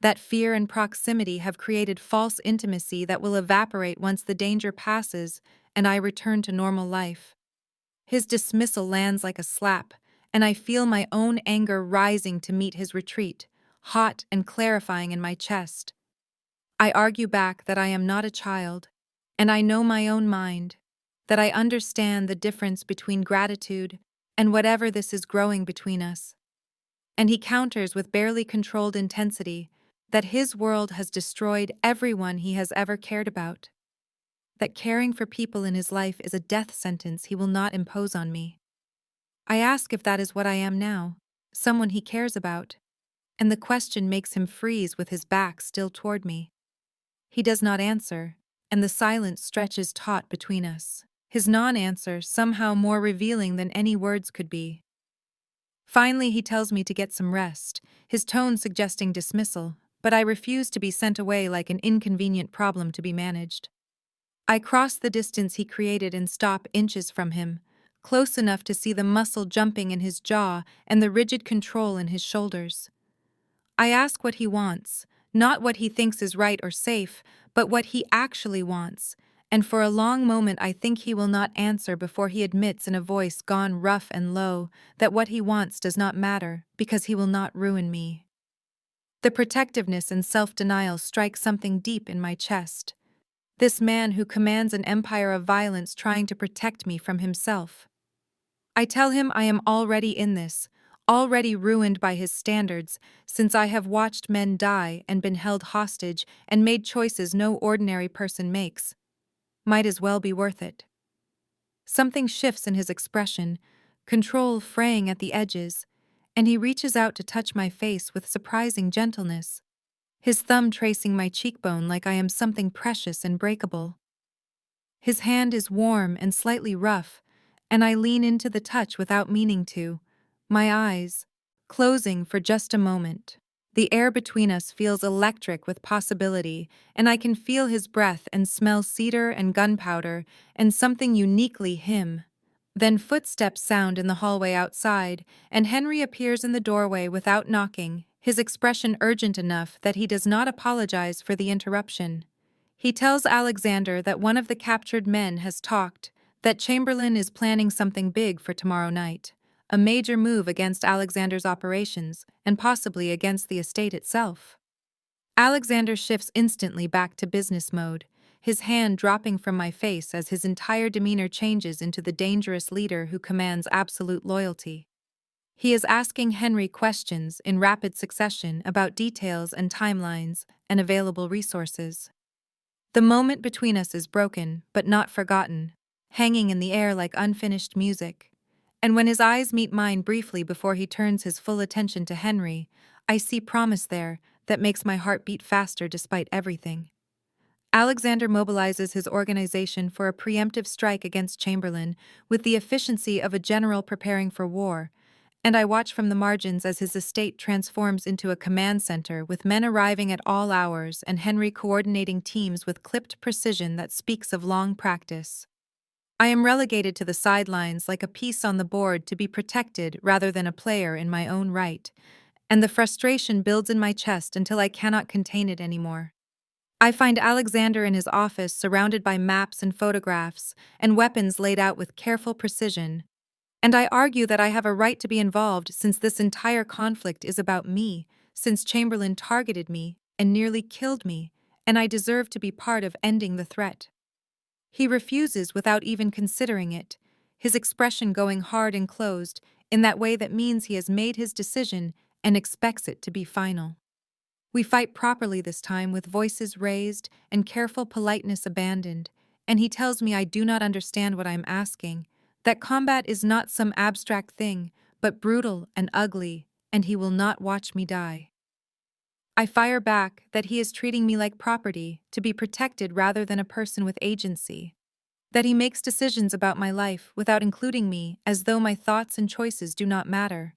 That fear and proximity have created false intimacy that will evaporate once the danger passes and I return to normal life. His dismissal lands like a slap, and I feel my own anger rising to meet his retreat, hot and clarifying in my chest. I argue back that I am not a child, and I know my own mind, that I understand the difference between gratitude and whatever this is growing between us. And he counters with barely controlled intensity that his world has destroyed everyone he has ever cared about, that caring for people in his life is a death sentence he will not impose on me. I ask if that is what I am now, someone he cares about, and the question makes him freeze with his back still toward me. He does not answer, and the silence stretches taut between us, his non-answer somehow more revealing than any words could be. Finally, he tells me to get some rest, his tone suggesting dismissal, but I refuse to be sent away like an inconvenient problem to be managed. I cross the distance he created and stop inches from him, close enough to see the muscle jumping in his jaw and the rigid control in his shoulders. I ask what he wants, not what he thinks is right or safe, but what he actually wants, and for a long moment I think he will not answer before he admits in a voice gone rough and low that what he wants does not matter because he will not ruin me. The protectiveness and self-denial strike something deep in my chest. This man who commands an empire of violence trying to protect me from himself. I tell him I am already in this, already ruined by his standards, since I have watched men die and been held hostage and made choices no ordinary person makes. Might as well be worth it. Something shifts in his expression, control fraying at the edges, and he reaches out to touch my face with surprising gentleness. his thumb tracing my cheekbone like I am something precious and breakable. His hand is warm and slightly rough, and I lean into the touch without meaning to, my eyes closing for just a moment. The air between us feels electric with possibility, and I can feel his breath and smell cedar and gunpowder and something uniquely him. Then footsteps sound in the hallway outside, and Henry appears in the doorway without knocking, his expression urgent enough that he does not apologize for the interruption. He tells Alexander that one of the captured men has talked, that Chamberlain is planning something big for tomorrow night, a major move against Alexander's operations, and possibly against the estate itself. Alexander shifts instantly back to business mode, his hand dropping from my face as his entire demeanor changes into the dangerous leader who commands absolute loyalty. He is asking Henry questions in rapid succession about details and timelines and available resources. The moment between us is broken, but not forgotten, hanging in the air like unfinished music. And when his eyes meet mine briefly before he turns his full attention to Henry, I see promise there that makes my heart beat faster despite everything. Alexander mobilizes his organization for a preemptive strike against Chamberlain with the efficiency of a general preparing for war, and I watch from the margins as his estate transforms into a command center with men arriving at all hours and Henry coordinating teams with clipped precision that speaks of long practice. I am relegated to the sidelines like a piece on the board to be protected rather than a player in my own right, and the frustration builds in my chest until I cannot contain it anymore. I find Alexander in his office surrounded by maps and photographs and weapons laid out with careful precision, and I argue that I have a right to be involved since this entire conflict is about me, since Chamberlain targeted me and nearly killed me, and I deserve to be part of ending the threat. He refuses without even considering it, his expression going hard and closed in that way that means he has made his decision and expects it to be final. We fight properly this time with voices raised and careful politeness abandoned, and he tells me I do not understand what I'm asking, that combat is not some abstract thing, but brutal and ugly, and he will not watch me die. I fire back that he is treating me like property, to be protected rather than a person with agency, that he makes decisions about my life without including me as though my thoughts and choices do not matter.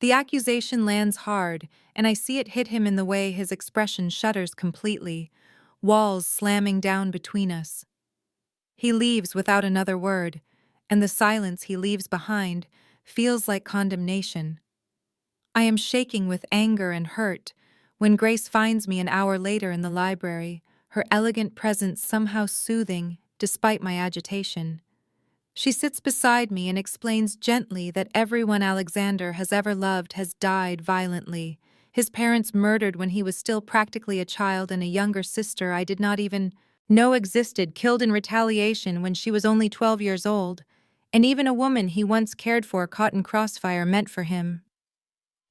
The accusation lands hard, and I see it hit him in the way his expression shudders completely, walls slamming down between us. He leaves without another word, and the silence he leaves behind feels like condemnation. I am shaking with anger and hurt when Grace finds me an hour later in the library, her elegant presence somehow soothing despite my agitation. She sits beside me and explains gently that everyone Alexander has ever loved has died violently, his parents murdered when he was still practically a child, and a younger sister I did not even know existed killed in retaliation when she was only 12 years old, and even a woman he once cared for caught in crossfire meant for him.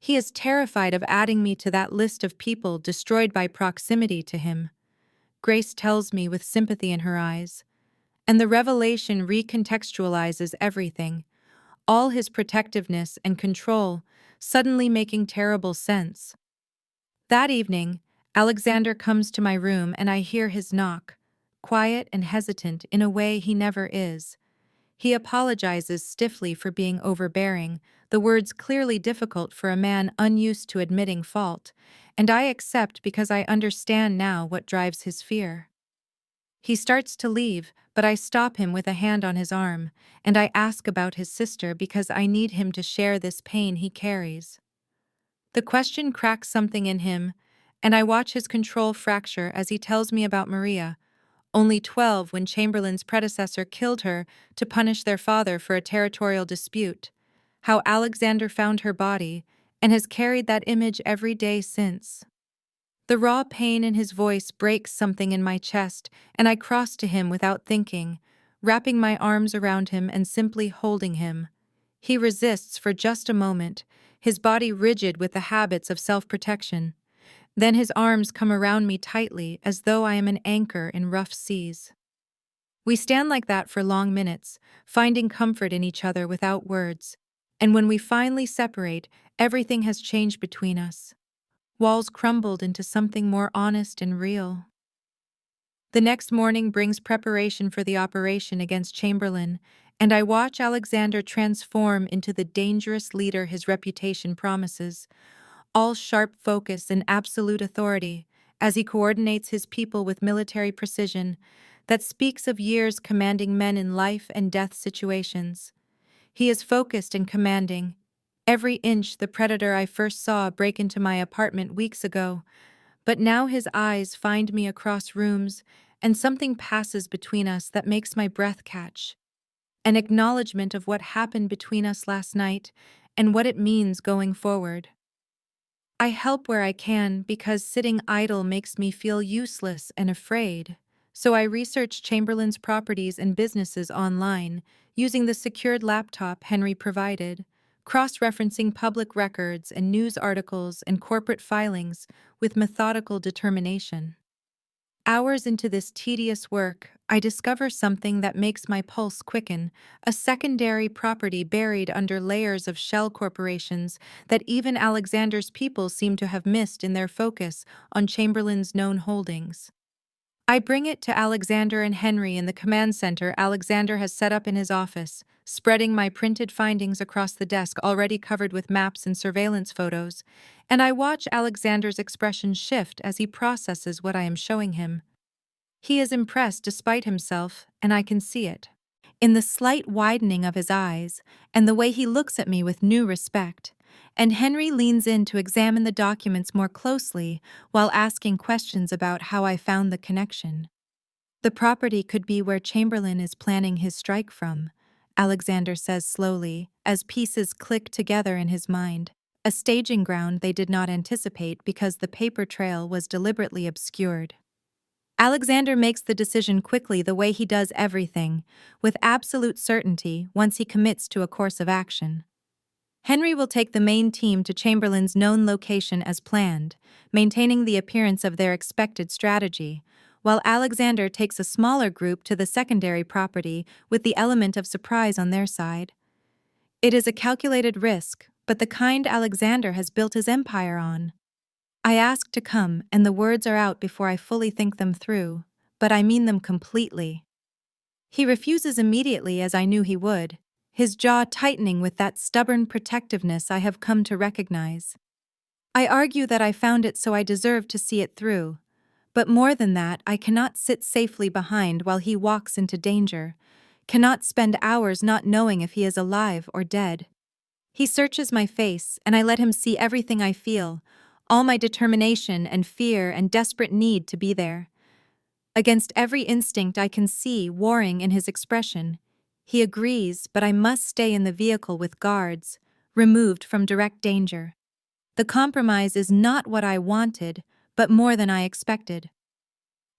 He is terrified of adding me to that list of people destroyed by proximity to him, Grace tells me with sympathy in her eyes. And the revelation recontextualizes everything, all his protectiveness and control suddenly making terrible sense. That evening, Alexander comes to my room and I hear his knock, quiet and hesitant in a way he never is. He apologizes stiffly for being overbearing, the words clearly difficult for a man unused to admitting fault, and I accept because I understand now what drives his fear. He starts to leave, but I stop him with a hand on his arm, and I ask about his sister because I need him to share this pain he carries. The question cracks something in him, and I watch his control fracture as he tells me about Maria, only 12 when Chamberlain's predecessor killed her to punish their father for a territorial dispute, how Alexander found her body and has carried that image every day since. The raw pain in his voice breaks something in my chest, and I cross to him without thinking, wrapping my arms around him and simply holding him. He resists for just a moment, his body rigid with the habits of self-protection. Then his arms come around me tightly as though I am an anchor in rough seas. We stand like that for long minutes, finding comfort in each other without words, and when we finally separate, everything has changed between us. Walls crumbled into something more honest and real. The next morning brings preparation for the operation against Chamberlain, and I watch Alexander transform into the dangerous leader his reputation promises, all sharp focus and absolute authority, as he coordinates his people with military precision that speaks of years commanding men in life and death situations. He is focused and commanding. Every inch the predator I first saw break into my apartment weeks ago, but now his eyes find me across rooms, and something passes between us that makes my breath catch. An acknowledgement of what happened between us last night and what it means going forward. I help where I can because sitting idle makes me feel useless and afraid. So I research Chamberlain's properties and businesses online, using the secured laptop Henry provided, cross-referencing public records and news articles and corporate filings with methodical determination. Hours into this tedious work, I discover something that makes my pulse quicken, a secondary property buried under layers of shell corporations that even Alexander's people seem to have missed in their focus on Chamberlain's known holdings. I bring it to Alexander and Henry in the command center Alexander has set up in his office, spreading my printed findings across the desk already covered with maps and surveillance photos, and I watch Alexander's expression shift as he processes what I am showing him. He is impressed despite himself, and I can see it. In the slight widening of his eyes, and the way he looks at me with new respect, and Henry leans in to examine the documents more closely while asking questions about how I found the connection. The property could be where Chamberlain is planning his strike from, Alexander says slowly, as pieces click together in his mind, a staging ground they did not anticipate because the paper trail was deliberately obscured. Alexander makes the decision quickly the way he does everything, with absolute certainty once he commits to a course of action. Henry will take the main team to Chamberlain's known location as planned, maintaining the appearance of their expected strategy, while Alexander takes a smaller group to the secondary property with the element of surprise on their side. It is a calculated risk, but the kind Alexander has built his empire on. I ask to come, and the words are out before I fully think them through, but I mean them completely. He refuses immediately, as I knew he would, his jaw tightening with that stubborn protectiveness I have come to recognize. I argue that I found it so I deserve to see it through, but more than that, I cannot sit safely behind while he walks into danger, cannot spend hours not knowing if he is alive or dead. He searches my face, and I let him see everything I feel, all my determination and fear and desperate need to be there. Against every instinct I can see warring in his expression, he agrees, but I must stay in the vehicle with guards, removed from direct danger. The compromise is not what I wanted, but more than I expected.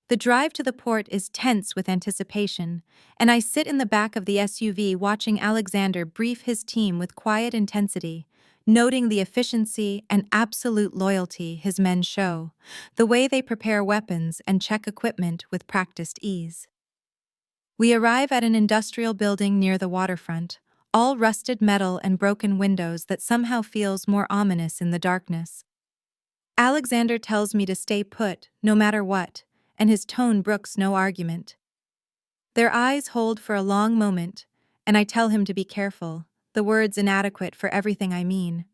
The drive to the port is tense with anticipation, and I sit in the back of the SUV watching Alexander brief his team with quiet intensity, noting the efficiency and absolute loyalty his men show, the way they prepare weapons and check equipment with practiced ease. We arrive at an industrial building near the waterfront, all rusted metal and broken windows that somehow feels more ominous in the darkness. Alexander tells me to stay put, no matter what, and his tone brooks no argument. Their eyes hold for a long moment, and I tell him to be careful, the words inadequate for everything I mean.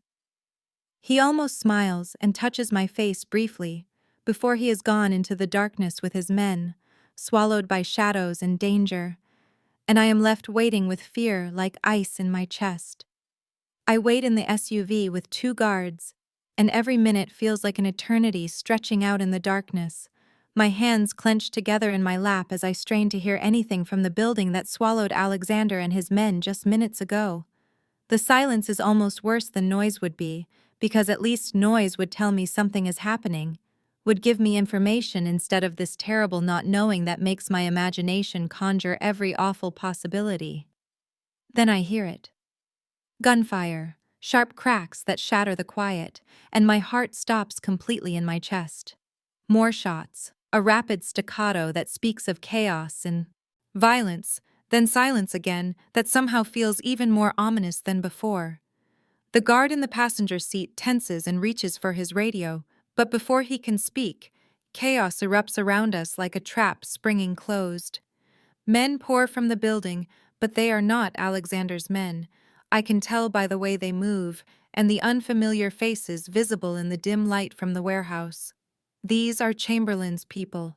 He almost smiles and touches my face briefly, before he is gone into the darkness with his men, swallowed by shadows and danger, and I am left waiting with fear like ice in my chest. I wait in the SUV with 2 guards, and every minute feels like an eternity stretching out in the darkness, my hands clenched together in my lap as I strain to hear anything from the building that swallowed Alexander and his men just minutes ago. The silence is almost worse than noise would be, because at least noise would tell me something is happening, would give me information instead of this terrible not knowing that makes my imagination conjure every awful possibility. Then I hear it. Gunfire, sharp cracks that shatter the quiet, and my heart stops completely in my chest. More shots, a rapid staccato that speaks of chaos and violence, then silence again that somehow feels even more ominous than before. The guard in the passenger seat tenses and reaches for his radio, But before he can speak, chaos erupts around us like a trap springing closed. Men pour from the building, but they are not Alexander's men. I can tell by the way they move, and the unfamiliar faces visible in the dim light from the warehouse. These are Chamberlain's people.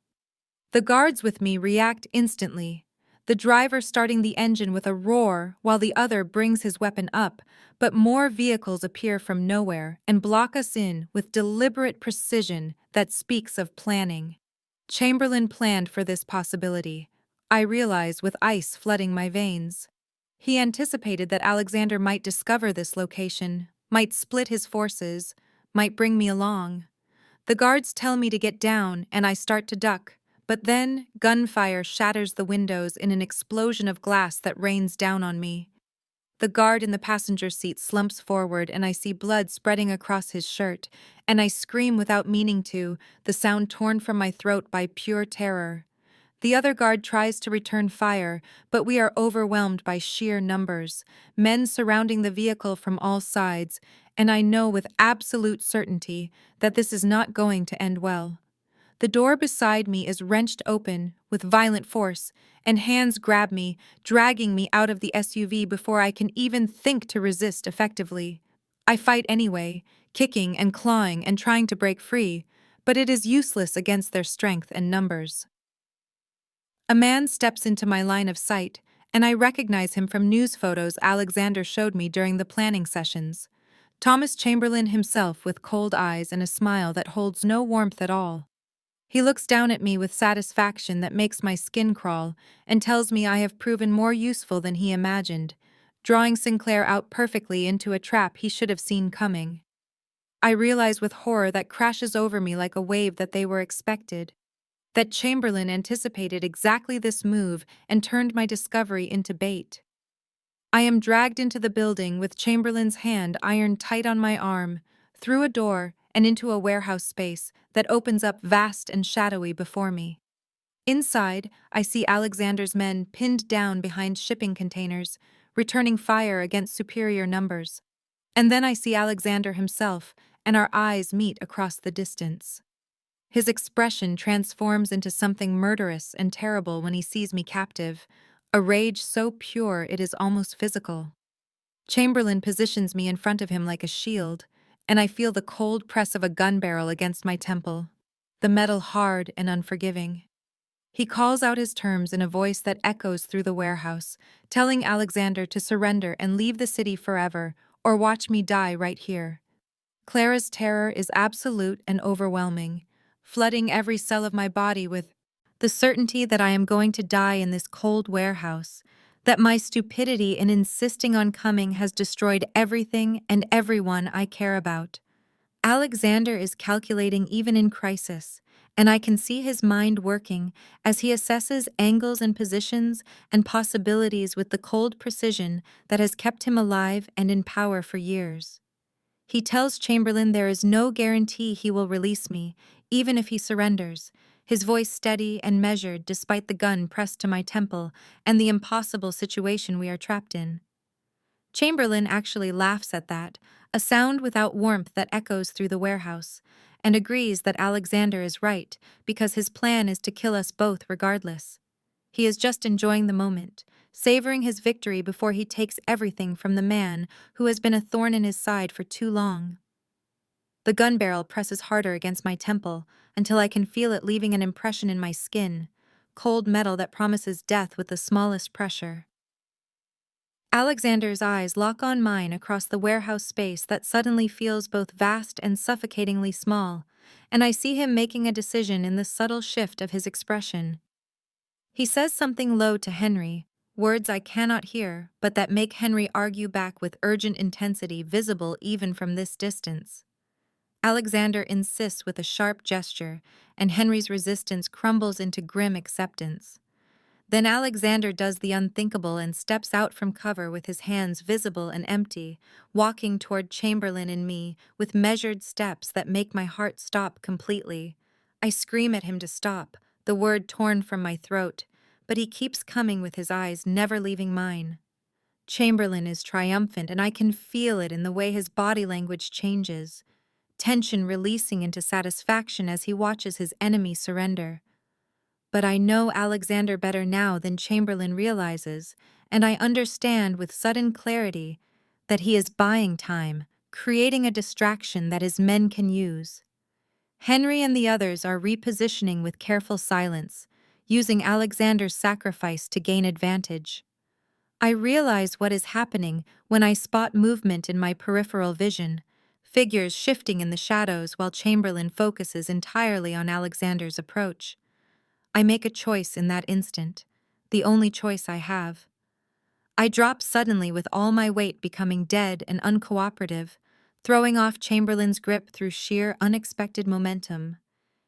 The guards with me react instantly, the driver starting the engine with a roar while the other brings his weapon up, but more vehicles appear from nowhere and block us in with deliberate precision that speaks of planning. Chamberlain planned for this possibility, I realize with ice flooding my veins. He anticipated that Alexander might discover this location, might split his forces, might bring me along. The guards tell me to get down, and I start to duck, but then gunfire shatters the windows in an explosion of glass that rains down on me. The guard in the passenger seat slumps forward, and I see blood spreading across his shirt, and I scream without meaning to, the sound torn from my throat by pure terror. The other guard tries to return fire, but we are overwhelmed by sheer numbers, men surrounding the vehicle from all sides, and I know with absolute certainty that this is not going to end well. The door beside me is wrenched open with violent force, and hands grab me, dragging me out of the SUV before I can even think to resist effectively. I fight anyway, kicking and clawing and trying to break free, but it is useless against their strength and numbers. A man steps into my line of sight, and I recognize him from news photos Alexander showed me during the planning sessions. Thomas Chamberlain himself with cold eyes and a smile that holds no warmth at all. He looks down at me with satisfaction that makes my skin crawl and tells me I have proven more useful than he imagined, drawing Sinclair out perfectly into a trap he should have seen coming. I realize with horror that crashes over me like a wave that they were expected. That Chamberlain anticipated exactly this move and turned my discovery into bait. I am dragged into the building with Chamberlain's hand ironed tight on my arm, through a door and into a warehouse space that opens up vast and shadowy before me. Inside, I see Alexander's men pinned down behind shipping containers, returning fire against superior numbers. And then I see Alexander himself, and our eyes meet across the distance. His expression transforms into something murderous and terrible when he sees me captive, a rage so pure it is almost physical. Chamberlain positions me in front of him like a shield, and I feel the cold press of a gun barrel against my temple, the metal hard and unforgiving. He calls out his terms in a voice that echoes through the warehouse, telling Alexander to surrender and leave the city forever, or watch me die right here. Clara's terror is absolute and overwhelming, flooding every cell of my body with the certainty that I am going to die in this cold warehouse, that my stupidity in insisting on coming has destroyed everything and everyone I care about. Alexander is calculating even in crisis, and I can see his mind working as he assesses angles and positions and possibilities with the cold precision that has kept him alive and in power for years. He tells Chamberlain there is no guarantee he will release me, even if he surrenders, his voice steady and measured despite the gun pressed to my temple and the impossible situation we are trapped in. Chamberlain actually laughs at that, a sound without warmth that echoes through the warehouse, and agrees that Alexander is right because his plan is to kill us both regardless. He is just enjoying the moment, savoring his victory before he takes everything from the man who has been a thorn in his side for too long. The gun barrel presses harder against my temple until I can feel it leaving an impression in my skin, cold metal that promises death with the smallest pressure. Alexander's eyes lock on mine across the warehouse space that suddenly feels both vast and suffocatingly small, and I see him making a decision in the subtle shift of his expression. He says something low to Henry, words I cannot hear, but that make Henry argue back with urgent intensity visible even from this distance. Alexander insists with a sharp gesture, and Henry's resistance crumbles into grim acceptance. Then Alexander does the unthinkable and steps out from cover with his hands visible and empty, walking toward Chamberlain and me with measured steps that make my heart stop completely. I scream at him to stop, the word torn from my throat, but he keeps coming with his eyes never leaving mine. Chamberlain is triumphant, and I can feel it in the way his body language changes. tension releasing into satisfaction as he watches his enemy surrender. But I know Alexander better now than Chamberlain realizes, and I understand with sudden clarity that he is buying time, creating a distraction that his men can use. Henry and the others are repositioning with careful silence, using Alexander's sacrifice to gain advantage. I realize what is happening when I spot movement in my peripheral vision, figures shifting in the shadows while Chamberlain focuses entirely on Alexander's approach. I make a choice in that instant, the only choice I have. I drop suddenly with all my weight becoming dead and uncooperative, throwing off Chamberlain's grip through sheer unexpected momentum.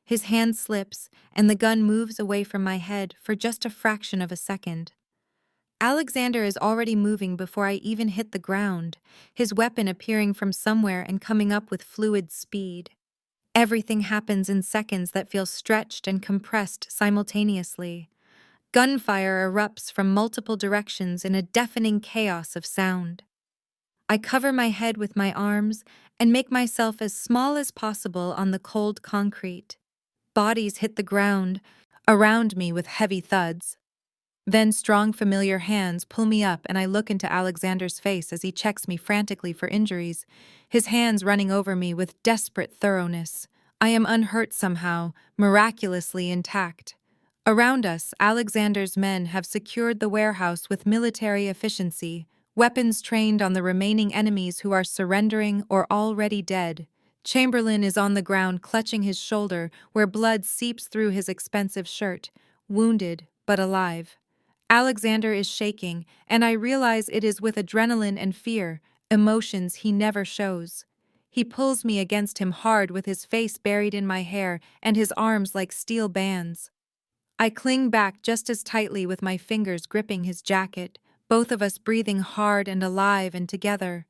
His hand slips, and the gun moves away from my head for just a fraction of a second. Alexander is already moving before I even hit the ground, his weapon appearing from somewhere and coming up with fluid speed. Everything happens in seconds that feel stretched and compressed simultaneously. Gunfire erupts from multiple directions in a deafening chaos of sound. I cover my head with my arms and make myself as small as possible on the cold concrete. Bodies hit the ground around me with heavy thuds. Then strong, familiar hands pull me up and I look into Alexander's face as he checks me frantically for injuries, his hands running over me with desperate thoroughness. I am unhurt somehow, miraculously intact. Around us, Alexander's men have secured the warehouse with military efficiency, weapons trained on the remaining enemies who are surrendering or already dead. Chamberlain is on the ground clutching his shoulder where blood seeps through his expensive shirt, wounded but alive. Alexander is shaking, and I realize it is with adrenaline and fear, emotions he never shows. He pulls me against him hard with his face buried in my hair and his arms like steel bands. I cling back just as tightly with my fingers gripping his jacket, both of us breathing hard and alive and together.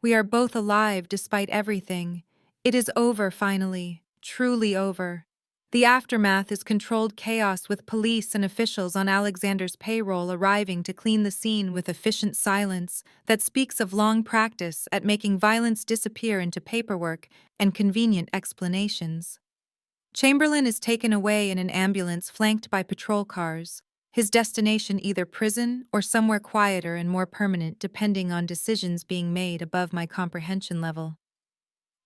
We are both alive despite everything. It is over finally, truly over. The aftermath is controlled chaos with police and officials on Alexander's payroll arriving to clean the scene with efficient silence that speaks of long practice at making violence disappear into paperwork and convenient explanations. Chamberlain is taken away in an ambulance flanked by patrol cars, his destination either prison or somewhere quieter and more permanent depending on decisions being made above my comprehension level.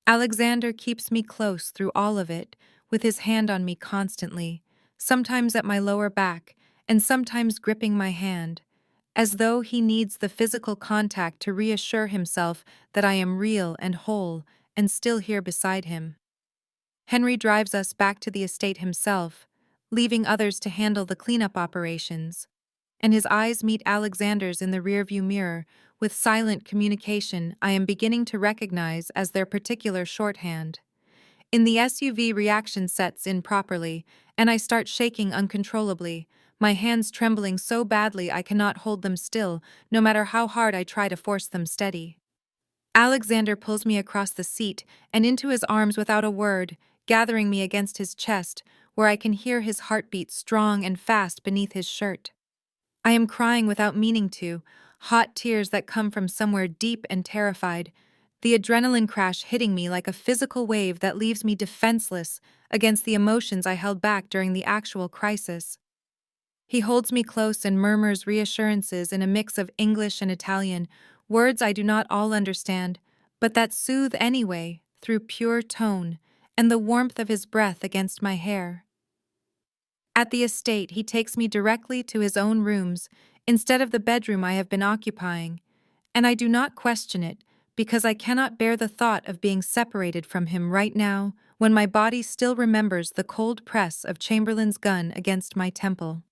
Alexander keeps me close through all of it, with his hand on me constantly, sometimes at my lower back and sometimes gripping my hand, as though he needs the physical contact to reassure himself that I am real and whole and still here beside him. Henry drives us back to the estate himself, leaving others to handle the cleanup operations, and his eyes meet Alexander's in the rearview mirror with silent communication I am beginning to recognize as their particular shorthand. In the SUV, reaction sets in properly, and I start shaking uncontrollably, my hands trembling so badly I cannot hold them still, no matter how hard I try to force them steady. Alexander pulls me across the seat and into his arms without a word, gathering me against his chest, where I can hear his heartbeat strong and fast beneath his shirt. I am crying without meaning to, hot tears that come from somewhere deep and terrified, the adrenaline crash hitting me like a physical wave that leaves me defenseless against the emotions I held back during the actual crisis. He holds me close and murmurs reassurances in a mix of English and Italian, words I do not all understand, but that soothe anyway through pure tone and the warmth of his breath against my hair. At the estate, he takes me directly to his own rooms instead of the bedroom I have been occupying, and I do not question it because I cannot bear the thought of being separated from him right now when my body still remembers the cold press of Chamberlain's gun against my temple.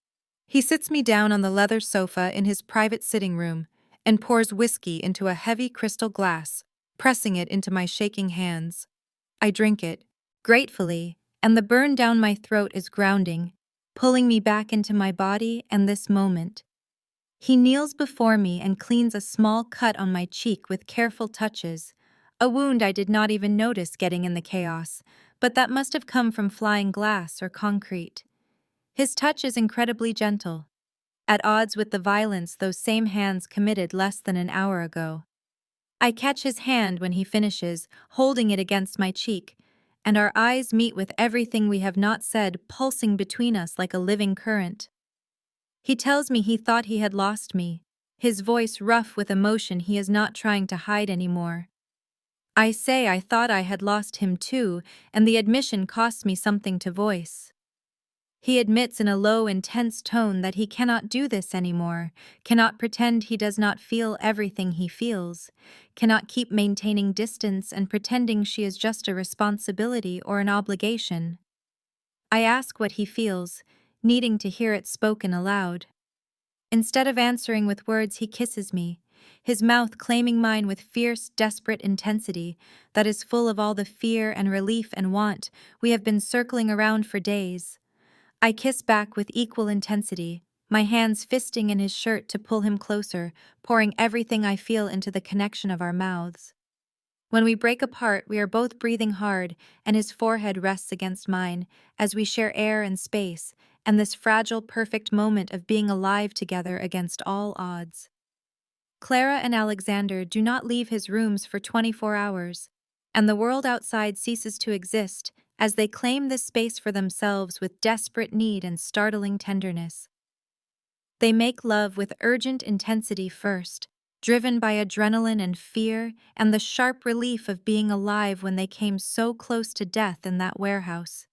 He sits me down on the leather sofa in his private sitting room and pours whiskey into a heavy crystal glass, pressing it into my shaking hands. I drink it, gratefully, and the burn down my throat is grounding, pulling me back into my body and this moment. He kneels before me and cleans a small cut on my cheek with careful touches, a wound I did not even notice getting in the chaos, but that must have come from flying glass or concrete. His touch is incredibly gentle, at odds with the violence those same hands committed less than an hour ago. I catch his hand when he finishes, holding it against my cheek, and our eyes meet with everything we have not said pulsing between us like a living current. He tells me he thought he had lost me, his voice rough with emotion he is not trying to hide anymore. I say I thought I had lost him too, and the admission costs me something to voice. He admits in a low, intense tone that he cannot do this anymore, cannot pretend he does not feel everything he feels, cannot keep maintaining distance and pretending she is just a responsibility or an obligation. I ask what he feels, needing to hear it spoken aloud. Instead of answering with words, he kisses me, his mouth claiming mine with fierce, desperate intensity that is full of all the fear and relief and want we have been circling around for days. I kiss back with equal intensity, my hands fisting in his shirt to pull him closer, pouring everything I feel into the connection of our mouths. When we break apart, we are both breathing hard, and his forehead rests against mine, as we share air and space, and this fragile, perfect moment of being alive together against all odds. Clara and Alexander do not leave his rooms for 24 hours, and the world outside ceases to exist as they claim this space for themselves with desperate need and startling tenderness. They make love with urgent intensity first, driven by adrenaline and fear and the sharp relief of being alive when they came so close to death in that warehouse.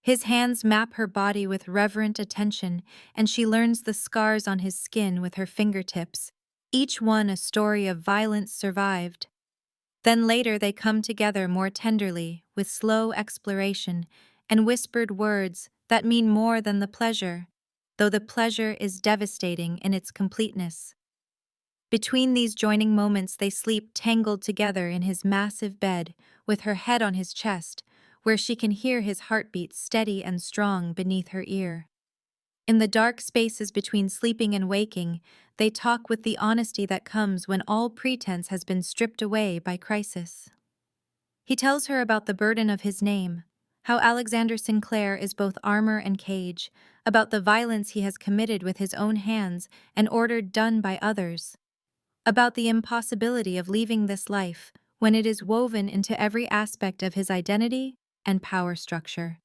His hands map her body with reverent attention, and she learns the scars on his skin with her fingertips, each one a story of violence survived. Then later they come together more tenderly, with slow exploration and whispered words that mean more than the pleasure, though the pleasure is devastating in its completeness. Between these joining moments they sleep tangled together in his massive bed, with her head on his chest, where she can hear his heartbeat steady and strong beneath her ear. In the dark spaces between sleeping and waking, they talk with the honesty that comes when all pretense has been stripped away by crisis. He tells her about the burden of his name, how Alexander Sinclair is both armor and cage, about the violence he has committed with his own hands and ordered done by others, about the impossibility of leaving this life when it is woven into every aspect of his identity and power structure.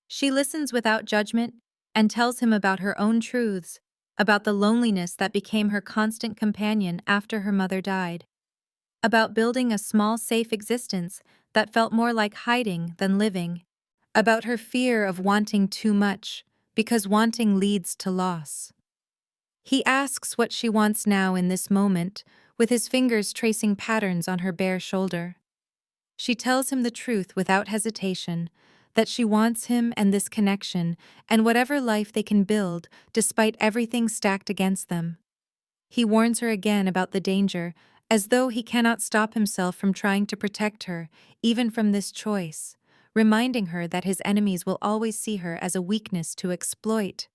She listens without judgment and tells him about her own truths, about the loneliness that became her constant companion after her mother died, about building a small, safe existence that felt more like hiding than living, about her fear of wanting too much, because wanting leads to loss. He asks what she wants now in this moment, with his fingers tracing patterns on her bare shoulder. She tells him the truth without hesitation, that she wants him and this connection and whatever life they can build despite everything stacked against them. He warns her again about the danger, as though he cannot stop himself from trying to protect her, even from this choice, reminding her that his enemies will always see her as a weakness to exploit.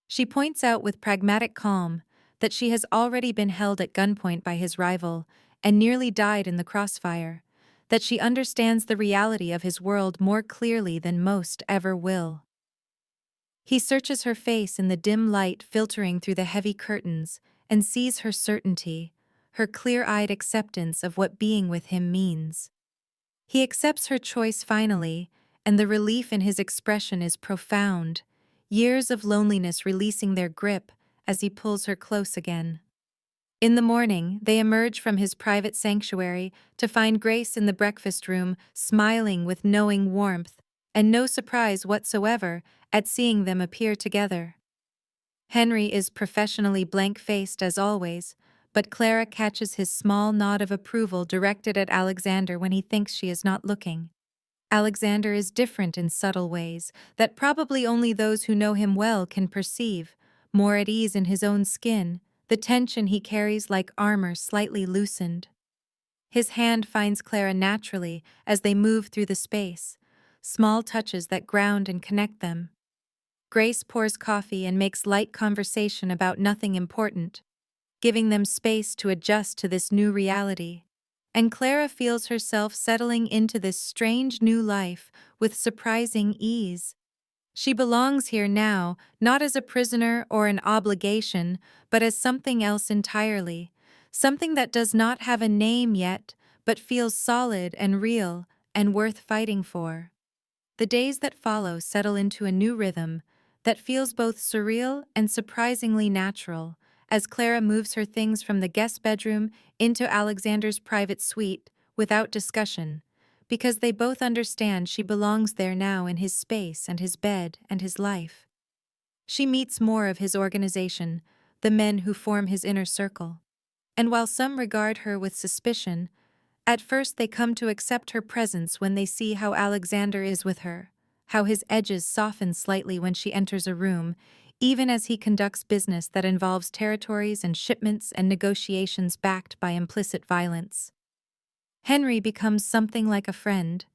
She points out with pragmatic calm that she has already been held at gunpoint by his rival and nearly died in the crossfire, that she understands the reality of his world more clearly than most ever will. He searches her face in the dim light filtering through the heavy curtains and sees her certainty, her clear-eyed acceptance of what being with him means. He accepts her choice finally, and the relief in his expression is profound, years of loneliness releasing their grip as he pulls her close again. In the morning, they emerge from his private sanctuary to find Grace in the breakfast room, smiling with knowing warmth, and no surprise whatsoever at seeing them appear together. Henry is professionally blank-faced as always, but Clara catches his small nod of approval directed at Alexander when he thinks she is not looking. Alexander is different in subtle ways that probably only those who know him well can perceive, more at ease in his own skin, the tension he carries like armor slightly loosened. His hand finds Clara naturally as they move through the space, small touches that ground and connect them. Grace pours coffee and makes light conversation about nothing important, giving them space to adjust to this new reality. And Clara feels herself settling into this strange new life with surprising ease. She belongs here now, not as a prisoner or an obligation, but as something else entirely, something that does not have a name yet, but feels solid and real and worth fighting for. The days that follow settle into a new rhythm that feels both surreal and surprisingly natural as Clara moves her things from the guest bedroom into Alexander's private suite without discussion, because they both understand she belongs there now in his space and his bed and his life. She meets more of his organization, the men who form his inner circle. And while some regard her with suspicion, at first they come to accept her presence when they see how Alexander is with her, how his edges soften slightly when she enters a room, even as he conducts business that involves territories and shipments and negotiations backed by implicit violence. Henry becomes something like a friend,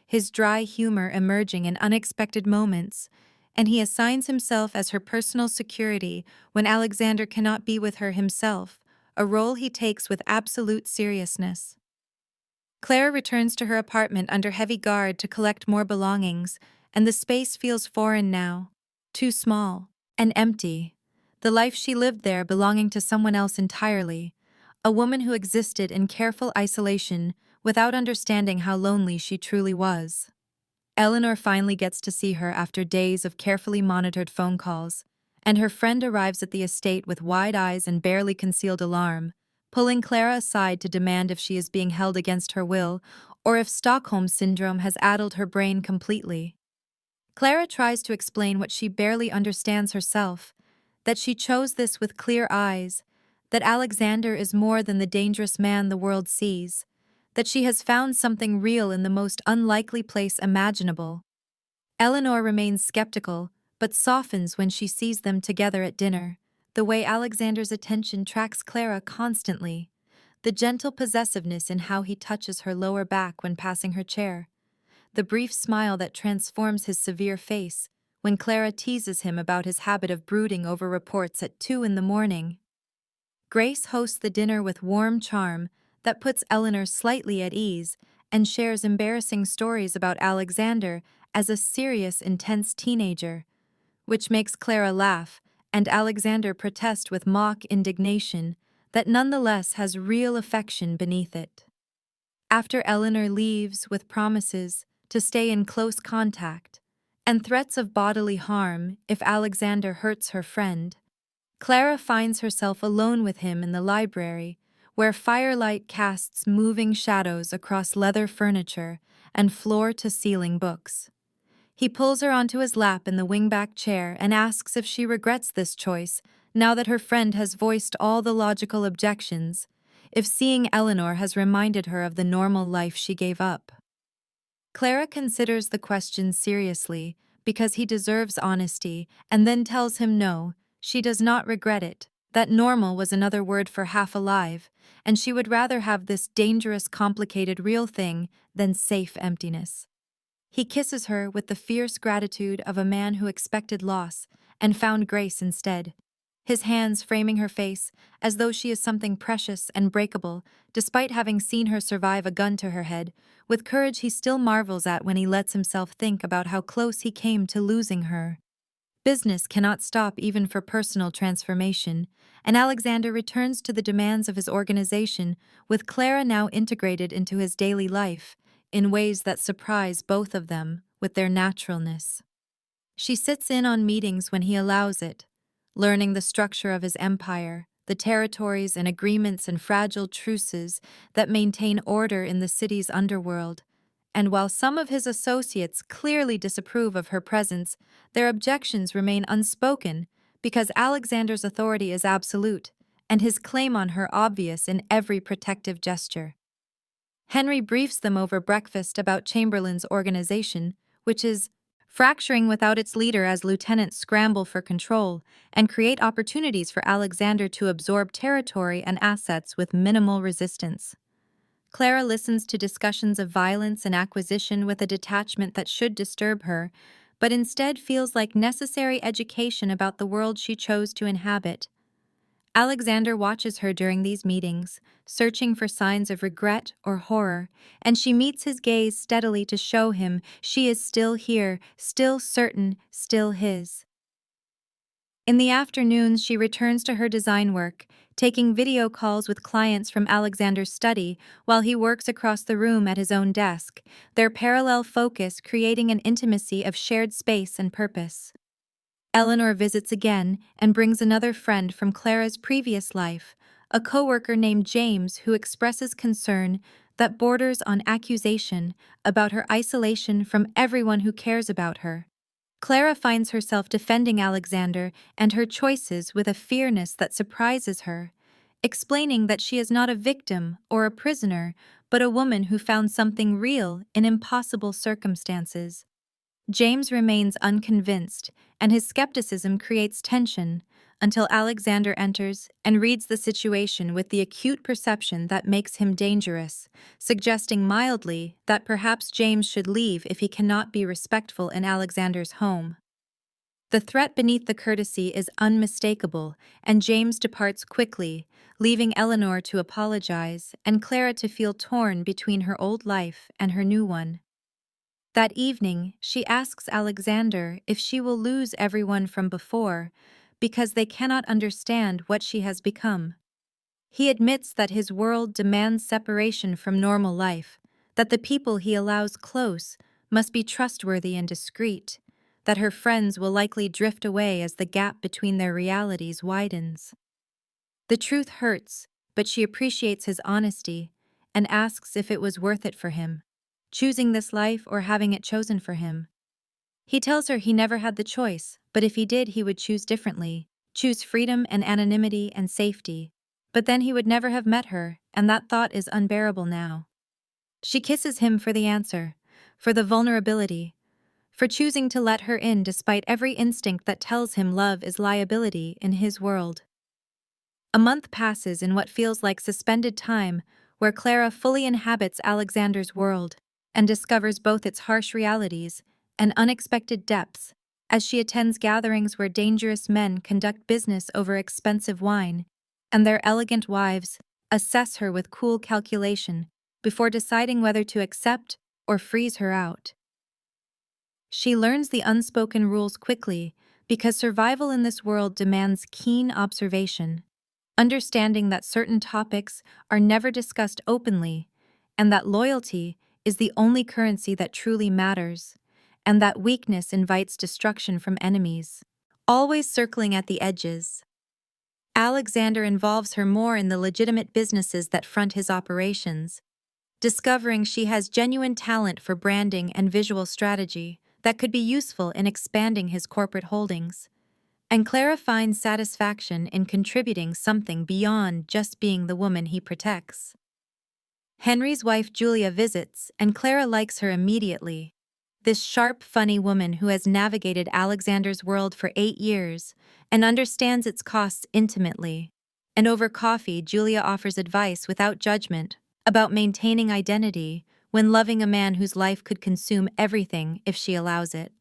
his dry humor emerging in unexpected moments, and he assigns himself as her personal security when Alexander cannot be with her himself, a role he takes with absolute seriousness. Clara returns to her apartment under heavy guard to collect more belongings, and the space feels foreign now, too small, and empty. The life she lived there belonging to someone else entirely, a woman who existed in careful isolation without understanding how lonely she truly was. Eleanor finally gets to see her after days of carefully monitored phone calls, and her friend arrives at the estate with wide eyes and barely concealed alarm, pulling Clara aside to demand if she is being held against her will or if Stockholm Syndrome has addled her brain completely. Clara tries to explain what she barely understands herself, that she chose this with clear eyes, that Alexander is more than the dangerous man the world sees, that she has found something real in the most unlikely place imaginable. Eleanor remains skeptical, but softens when she sees them together at dinner, the way Alexander's attention tracks Clara constantly, the gentle possessiveness in how he touches her lower back when passing her chair, the brief smile that transforms his severe face when Clara teases him about his habit of brooding over reports at 2 in the morning. Grace hosts the dinner with warm charm that puts Eleanor slightly at ease and shares embarrassing stories about Alexander as a serious, intense teenager, which makes Clara laugh and Alexander protest with mock indignation that nonetheless has real affection beneath it. After Eleanor leaves with promises to stay in close contact and threats of bodily harm if Alexander hurts her friend, Clara finds herself alone with him in the library, where firelight casts moving shadows across leather furniture and floor-to-ceiling books. He pulls her onto his lap in the wingback chair and asks if she regrets this choice now that her friend has voiced all the logical objections, if seeing Eleanor has reminded her of the normal life she gave up. Clara considers the question seriously because he deserves honesty and then tells him no, she does not regret it, that normal was another word for half alive, and she would rather have this dangerous, complicated real thing than safe emptiness. He kisses her with the fierce gratitude of a man who expected loss and found grace instead, his hands framing her face as though she is something precious and breakable, despite having seen her survive a gun to her head, with courage he still marvels at when he lets himself think about how close he came to losing her. Business cannot stop even for personal transformation, and Alexander returns to the demands of his organization, with Clara now integrated into his daily life, in ways that surprise both of them with their naturalness. She sits in on meetings when he allows it, learning the structure of his empire, the territories and agreements and fragile truces that maintain order in the city's underworld. And while some of his associates clearly disapprove of her presence, their objections remain unspoken because Alexander's authority is absolute and his claim on her obvious in every protective gesture. Henry briefs them over breakfast about Chamberlain's organization, which is fracturing without its leader as lieutenants scramble for control and create opportunities for Alexander to absorb territory and assets with minimal resistance. Clara listens to discussions of violence and acquisition with a detachment that should disturb her, but instead feels like necessary education about the world she chose to inhabit. Alexander watches her during these meetings, searching for signs of regret or horror, and she meets his gaze steadily to show him she is still here, still certain, still his. In the afternoons, she returns to her design work, taking video calls with clients from Alexander's study while he works across the room at his own desk, their parallel focus creating an intimacy of shared space and purpose. Eleanor visits again and brings another friend from Clara's previous life, a coworker named James who expresses concern that borders on accusation about her isolation from everyone who cares about her. Clara finds herself defending Alexander and her choices with a fierceness that surprises her, explaining that she is not a victim or a prisoner, but a woman who found something real in impossible circumstances. James remains unconvinced, and his skepticism creates tension until Alexander enters and reads the situation with the acute perception that makes him dangerous, suggesting mildly that perhaps James should leave if he cannot be respectful in Alexander's home. The threat beneath the courtesy is unmistakable, and James departs quickly, leaving Eleanor to apologize and Clara to feel torn between her old life and her new one. That evening, she asks Alexander if she will lose everyone from before because they cannot understand what she has become. He admits that his world demands separation from normal life, that the people he allows close must be trustworthy and discreet, that her friends will likely drift away as the gap between their realities widens. The truth hurts, but she appreciates his honesty and asks if it was worth it for him, choosing this life or having it chosen for him. He tells her he never had the choice, but if he did, he would choose differently, choose freedom and anonymity and safety. But then he would never have met her, and that thought is unbearable now. She kisses him for the answer, for the vulnerability, for choosing to let her in despite every instinct that tells him love is liability in his world. A month passes in what feels like suspended time, where Clara fully inhabits Alexander's world and discovers both its harsh realities and unexpected depths as she attends gatherings where dangerous men conduct business over expensive wine, and their elegant wives assess her with cool calculation before deciding whether to accept or freeze her out. She learns the unspoken rules quickly because survival in this world demands keen observation, understanding that certain topics are never discussed openly, and that loyalty is the only currency that truly matters, and that weakness invites destruction from enemies, always circling at the edges. Alexander involves her more in the legitimate businesses that front his operations, discovering she has genuine talent for branding and visual strategy that could be useful in expanding his corporate holdings. And Clara finds satisfaction in contributing something beyond just being the woman he protects. Henry's wife Julia visits, and Clara likes her immediately. This sharp, funny woman who has navigated Alexander's world for 8 years and understands its costs intimately. And over coffee, Julia offers advice without judgment about maintaining identity when loving a man whose life could consume everything if she allows it.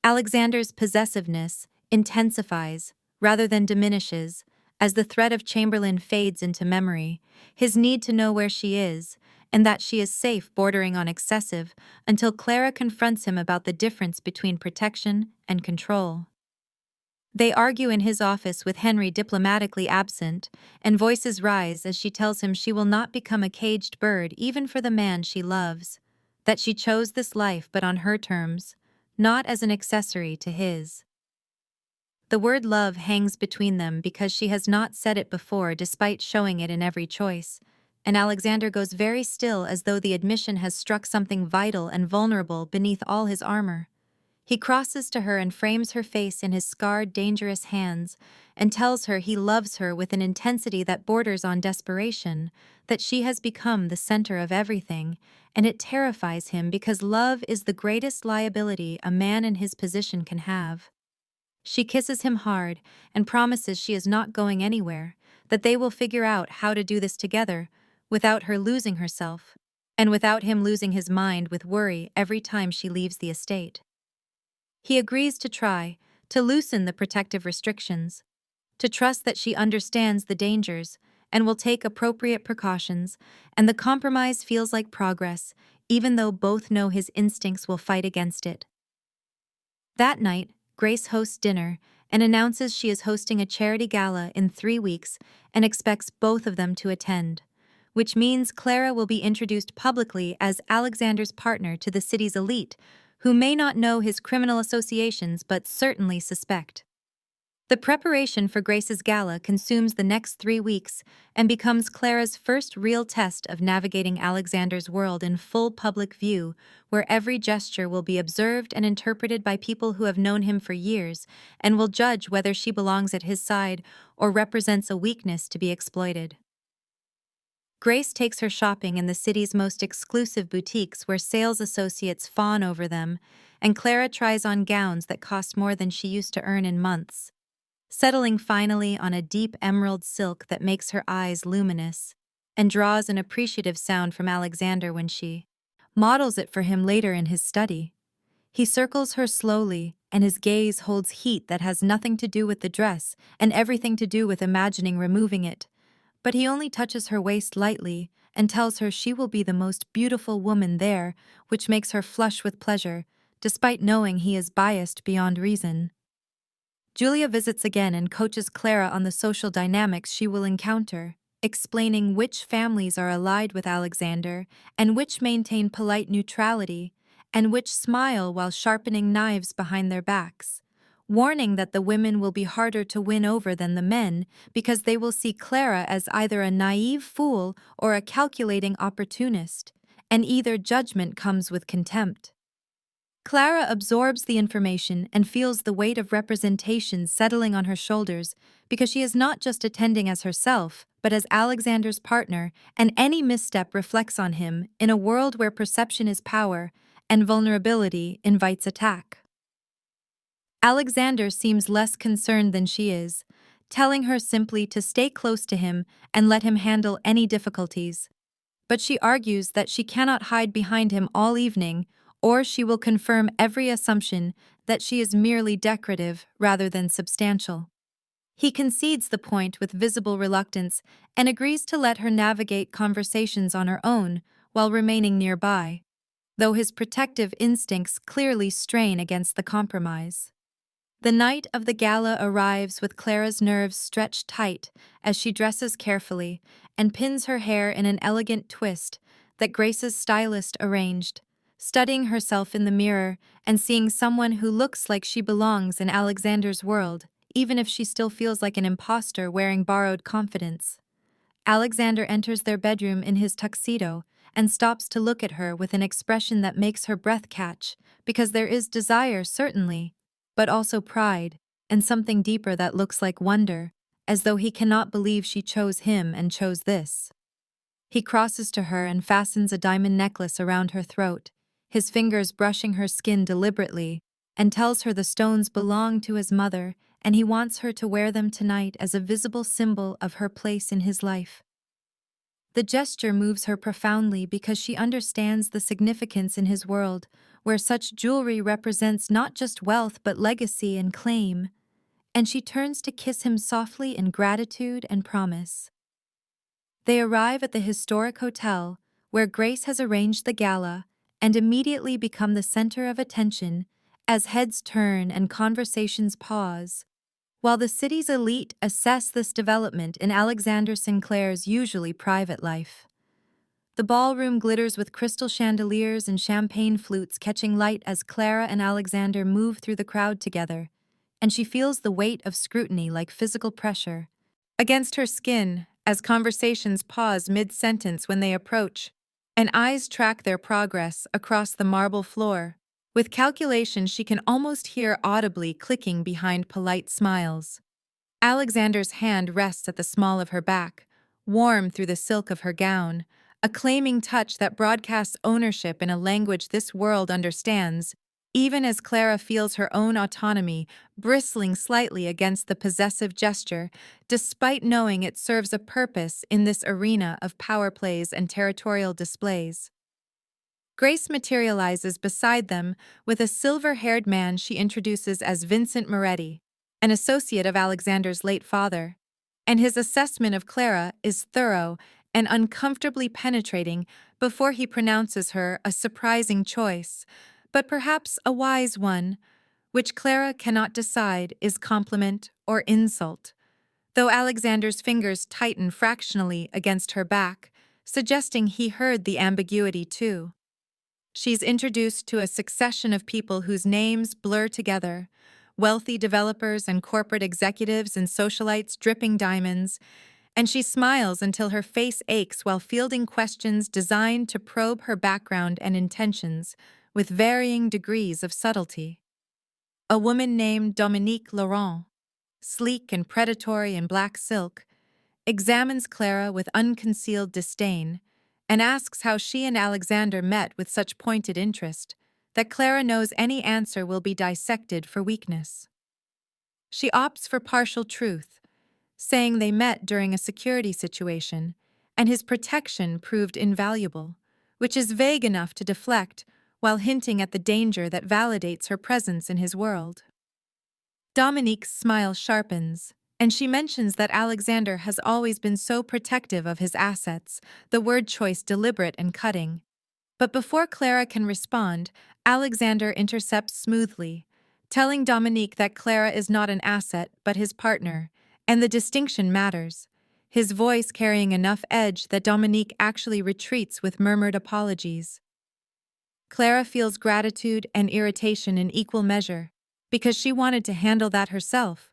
Alexander's possessiveness intensifies, rather than diminishes, as the threat of Chamberlain fades into memory, his need to know where she is, and that she is safe bordering on excessive, until Clara confronts him about the difference between protection and control. They argue in his office with Henry diplomatically absent, and voices rise as she tells him she will not become a caged bird even for the man she loves, that she chose this life but on her terms, not as an accessory to his. The word love hangs between them because she has not said it before despite showing it in every choice, and Alexander goes very still as though the admission has struck something vital and vulnerable beneath all his armor. He crosses to her and frames her face in his scarred, dangerous hands and tells her he loves her with an intensity that borders on desperation, that she has become the center of everything, and it terrifies him because love is the greatest liability a man in his position can have. She kisses him hard and promises she is not going anywhere, that they will figure out how to do this together without her losing herself, and without him losing his mind with worry every time she leaves the estate. He agrees to try to loosen the protective restrictions, to trust that she understands the dangers and will take appropriate precautions, and the compromise feels like progress, even though both know his instincts will fight against it. That night, Grace hosts dinner, and announces she is hosting a charity gala in 3 weeks and expects both of them to attend, which means Clara will be introduced publicly as Alexander's partner to the city's elite, who may not know his criminal associations but certainly suspect. The preparation for Grace's gala consumes the next 3 weeks and becomes Clara's first real test of navigating Alexander's world in full public view, where every gesture will be observed and interpreted by people who have known him for years and will judge whether she belongs at his side or represents a weakness to be exploited. Grace takes her shopping in the city's most exclusive boutiques where sales associates fawn over them, and Clara tries on gowns that cost more than she used to earn in months, settling finally on a deep emerald silk that makes her eyes luminous and draws an appreciative sound from Alexander when she models it for him later in his study. He circles her slowly, and his gaze holds heat that has nothing to do with the dress and everything to do with imagining removing it. But he only touches her waist lightly and tells her she will be the most beautiful woman there, which makes her flush with pleasure, despite knowing he is biased beyond reason. Julia visits again and coaches Clara on the social dynamics she will encounter, explaining which families are allied with Alexander and which maintain polite neutrality and which smile while sharpening knives behind their backs, warning that the women will be harder to win over than the men because they will see Clara as either a naive fool or a calculating opportunist, and either judgment comes with contempt. Clara absorbs the information and feels the weight of representation settling on her shoulders because she is not just attending as herself, but as Alexander's partner, and any misstep reflects on him in a world where perception is power and vulnerability invites attack. Alexander seems less concerned than she is, telling her simply to stay close to him and let him handle any difficulties. But she argues that she cannot hide behind him all evening, or she will confirm every assumption that she is merely decorative rather than substantial. He concedes the point with visible reluctance and agrees to let her navigate conversations on her own while remaining nearby, though his protective instincts clearly strain against the compromise. The night of the gala arrives with Clara's nerves stretched tight as she dresses carefully and pins her hair in an elegant twist that Grace's stylist arranged, studying herself in the mirror and seeing someone who looks like she belongs in Alexander's world, even if she still feels like an imposter wearing borrowed confidence. Alexander enters their bedroom in his tuxedo and stops to look at her with an expression that makes her breath catch, because there is desire, certainly, but also pride, and something deeper that looks like wonder, as though he cannot believe she chose him and chose this. He crosses to her and fastens a diamond necklace around her throat, his fingers brushing her skin deliberately, and tells her the stones belong to his mother and he wants her to wear them tonight as a visible symbol of her place in his life. The gesture moves her profoundly because she understands the significance in his world, where such jewelry represents not just wealth but legacy and claim, and she turns to kiss him softly in gratitude and promise. They arrive at the historic hotel, where Grace has arranged the gala, and immediately become the center of attention as heads turn and conversations pause, while the city's elite assess this development in Alexander Sinclair's usually private life. The ballroom glitters with crystal chandeliers and champagne flutes catching light as Clara and Alexander move through the crowd together, and she feels the weight of scrutiny like physical pressure against her skin as conversations pause mid-sentence when they approach, and eyes track their progress across the marble floor. With calculation, she can almost hear audibly clicking behind polite smiles. Alexander's hand rests at the small of her back, warm through the silk of her gown, a claiming touch that broadcasts ownership in a language this world understands, even as Clara feels her own autonomy bristling slightly against the possessive gesture, despite knowing it serves a purpose in this arena of power plays and territorial displays. Grace materializes beside them with a silver-haired man she introduces as Vincent Moretti, an associate of Alexander's late father, and his assessment of Clara is thorough and uncomfortably penetrating before he pronounces her a surprising choice, but perhaps a wise one, which Clara cannot decide is compliment or insult, though Alexander's fingers tighten fractionally against her back, suggesting he heard the ambiguity too. She's introduced to a succession of people whose names blur together: wealthy developers and corporate executives and socialites dripping diamonds, and she smiles until her face aches while fielding questions designed to probe her background and intentions with varying degrees of subtlety. A woman named Dominique Laurent, sleek and predatory in black silk, examines Clara with unconcealed disdain and asks how she and Alexander met with such pointed interest that Clara knows any answer will be dissected for weakness. She opts for partial truth, saying they met during a security situation and his protection proved invaluable, which is vague enough to deflect while hinting at the danger that validates her presence in his world. Dominique's smile sharpens, and she mentions that Alexander has always been so protective of his assets, the word choice deliberate and cutting. But before Clara can respond, Alexander intercepts smoothly, telling Dominique that Clara is not an asset but his partner, and the distinction matters, his voice carrying enough edge that Dominique actually retreats with murmured apologies. Clara feels gratitude and irritation in equal measure, because she wanted to handle that herself,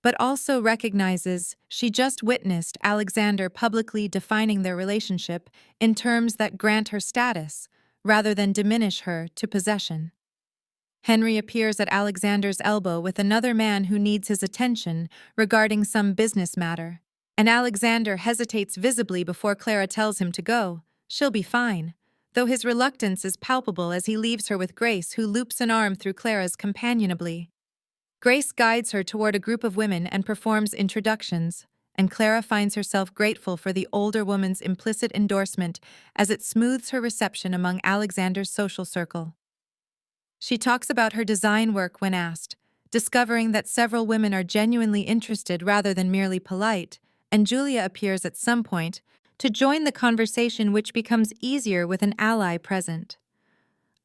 but also recognizes she just witnessed Alexander publicly defining their relationship in terms that grant her status, rather than diminish her to possession. Henry appears at Alexander's elbow with another man who needs his attention regarding some business matter, and Alexander hesitates visibly before Clara tells him to go. She'll be fine, though his reluctance is palpable as he leaves her with Grace, who loops an arm through Clara's companionably. Grace guides her toward a group of women and performs introductions, and Clara finds herself grateful for the older woman's implicit endorsement as it smooths her reception among Alexander's social circle. She talks about her design work when asked, discovering that several women are genuinely interested rather than merely polite, and Julia appears at some point to join the conversation, which becomes easier with an ally present.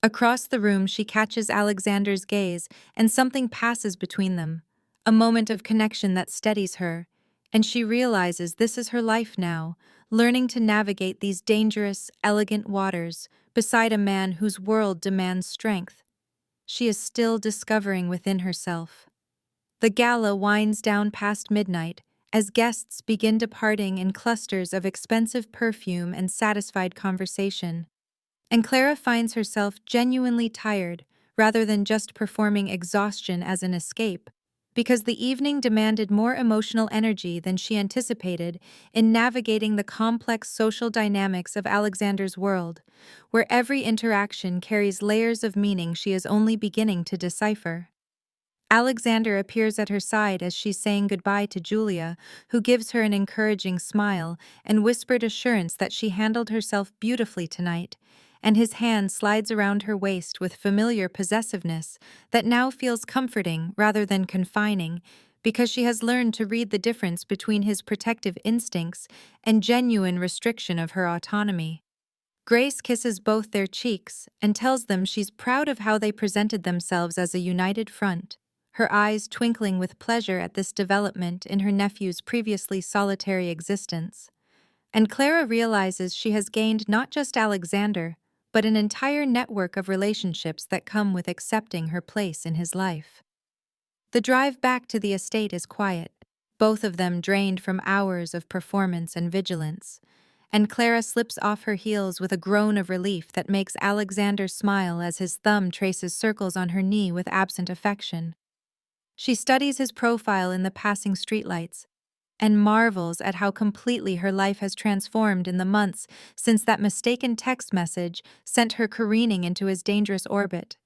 Across the room, she catches Alexander's gaze, and something passes between them, a moment of connection that steadies her, and she realizes this is her life now, learning to navigate these dangerous, elegant waters beside a man whose world demands strength. She is still discovering within herself. The gala winds down past midnight as guests begin departing in clusters of expensive perfume and satisfied conversation. And Clara finds herself genuinely tired rather than just performing exhaustion as an escape, because the evening demanded more emotional energy than she anticipated in navigating the complex social dynamics of Alexander's world, where every interaction carries layers of meaning she is only beginning to decipher. Alexander appears at her side as she's saying goodbye to Julia, who gives her an encouraging smile and whispered assurance that she handled herself beautifully tonight, and his hand slides around her waist with familiar possessiveness that now feels comforting rather than confining, because she has learned to read the difference between his protective instincts and genuine restriction of her autonomy. Grace kisses both their cheeks and tells them she's proud of how they presented themselves as a united front, her eyes twinkling with pleasure at this development in her nephew's previously solitary existence. And Clara realizes she has gained not just Alexander, but an entire network of relationships that come with accepting her place in his life. The drive back to the estate is quiet, both of them drained from hours of performance and vigilance, and Clara slips off her heels with a groan of relief that makes Alexander smile as his thumb traces circles on her knee with absent affection. She studies his profile in the passing streetlights, and marvels at how completely her life has transformed in the months since that mistaken text message sent her careening into his dangerous orbit.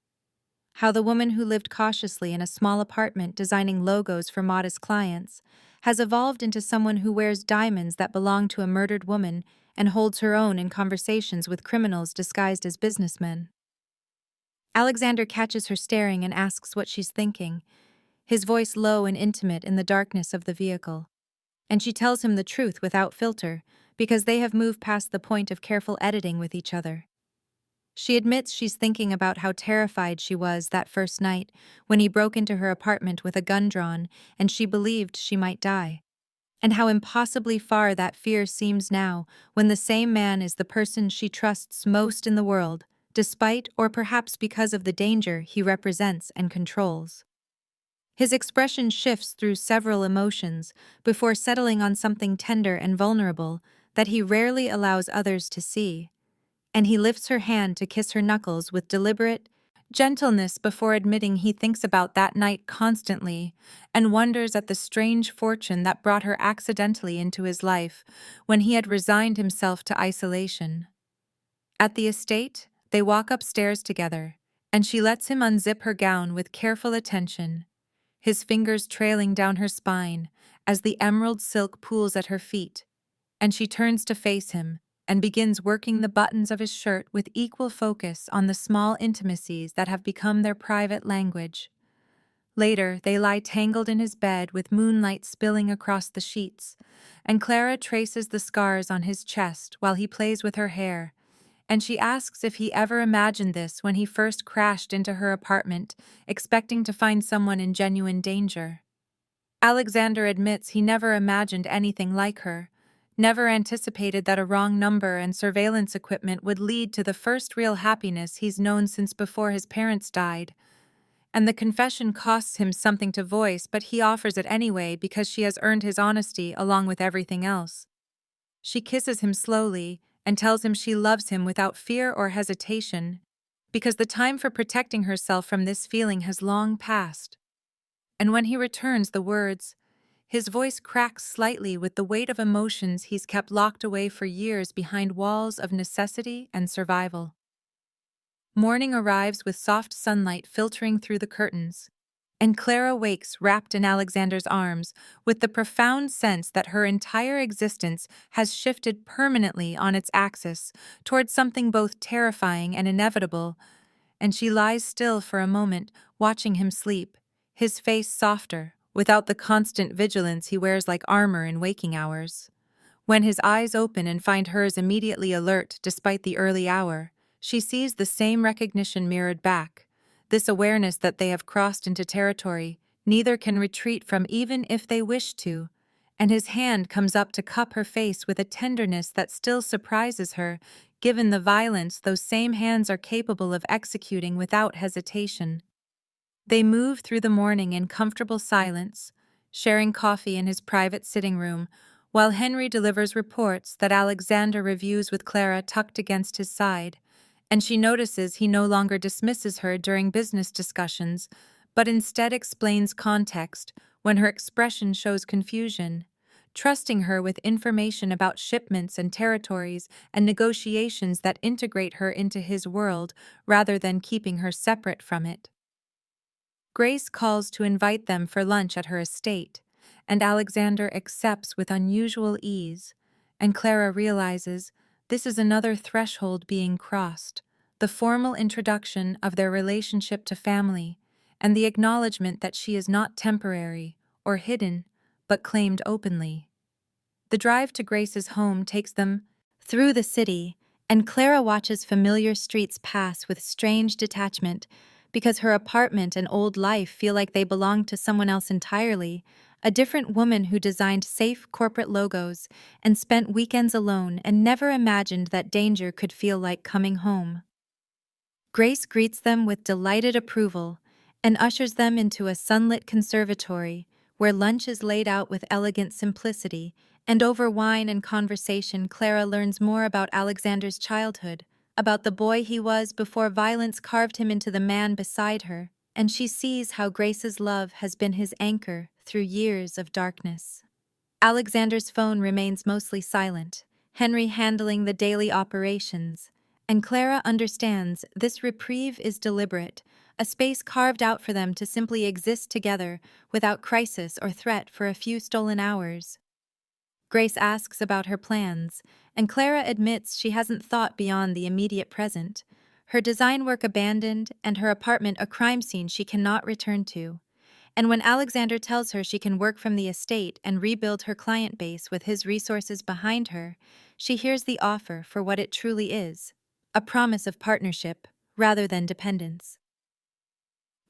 How the woman who lived cautiously in a small apartment designing logos for modest clients has evolved into someone who wears diamonds that belong to a murdered woman and holds her own in conversations with criminals disguised as businessmen. Alexander catches her staring and asks what she's thinking, his voice low and intimate in the darkness of the vehicle. And she tells him the truth without filter, because they have moved past the point of careful editing with each other. She admits she's thinking about how terrified she was that first night when he broke into her apartment with a gun drawn and she believed she might die, and how impossibly far that fear seems now when the same man is the person she trusts most in the world, despite or perhaps because of the danger he represents and controls. His expression shifts through several emotions before settling on something tender and vulnerable that he rarely allows others to see, and he lifts her hand to kiss her knuckles with deliberate gentleness before admitting he thinks about that night constantly and wonders at the strange fortune that brought her accidentally into his life when he had resigned himself to isolation. At the estate, they walk upstairs together, and she lets him unzip her gown with careful attention, his fingers trailing down her spine as the emerald silk pools at her feet, and she turns to face him and begins working the buttons of his shirt with equal focus on the small intimacies that have become their private language. Later, they lie tangled in his bed with moonlight spilling across the sheets, and Clara traces the scars on his chest while he plays with her hair, and she asks if he ever imagined this when he first crashed into her apartment, expecting to find someone in genuine danger. Alexander admits he never imagined anything like her, never anticipated that a wrong number and surveillance equipment would lead to the first real happiness he's known since before his parents died. And the confession costs him something to voice, but he offers it anyway because she has earned his honesty along with everything else. She kisses him slowly and tells him she loves him without fear or hesitation, because the time for protecting herself from this feeling has long passed. And when he returns the words, his voice cracks slightly with the weight of emotions he's kept locked away for years behind walls of necessity and survival. Morning arrives with soft sunlight filtering through the curtains, and Clara wakes wrapped in Alexander's arms with the profound sense that her entire existence has shifted permanently on its axis towards something both terrifying and inevitable, and she lies still for a moment, watching him sleep, his face softer, without the constant vigilance he wears like armor in waking hours. When his eyes open and find hers immediately alert despite the early hour, she sees the same recognition mirrored back, this awareness that they have crossed into territory neither can retreat from even if they wish to, and his hand comes up to cup her face with a tenderness that still surprises her, given the violence those same hands are capable of executing without hesitation. They move through the morning in comfortable silence, sharing coffee in his private sitting room, while Henry delivers reports that Alexander reviews with Clara tucked against his side, and she notices he no longer dismisses her during business discussions, but instead explains context when her expression shows confusion, trusting her with information about shipments and territories and negotiations that integrate her into his world rather than keeping her separate from it. Grace calls to invite them for lunch at her estate, and Alexander accepts with unusual ease, and Clara realizes this is another threshold being crossed, the formal introduction of their relationship to family, and the acknowledgement that she is not temporary or hidden, but claimed openly. The drive to Grace's home takes them through the city, and Clara watches familiar streets pass with strange detachment because her apartment and old life feel like they belong to someone else entirely, a different woman who designed safe corporate logos and spent weekends alone and never imagined that danger could feel like coming home. Grace greets them with delighted approval and ushers them into a sunlit conservatory where lunch is laid out with elegant simplicity, and over wine and conversation Clara learns more about Alexander's childhood, about the boy he was before violence carved him into the man beside her, and she sees how Grace's love has been his anchor through years of darkness. Alexander's phone remains mostly silent, Henry handling the daily operations, and Clara understands this reprieve is deliberate, a space carved out for them to simply exist together without crisis or threat for a few stolen hours. Grace asks about her plans, and Clara admits she hasn't thought beyond the immediate present, her design work abandoned and her apartment a crime scene she cannot return to. And when Alexander tells her she can work from the estate and rebuild her client base with his resources behind her, she hears the offer for what it truly is, a promise of partnership rather than dependence.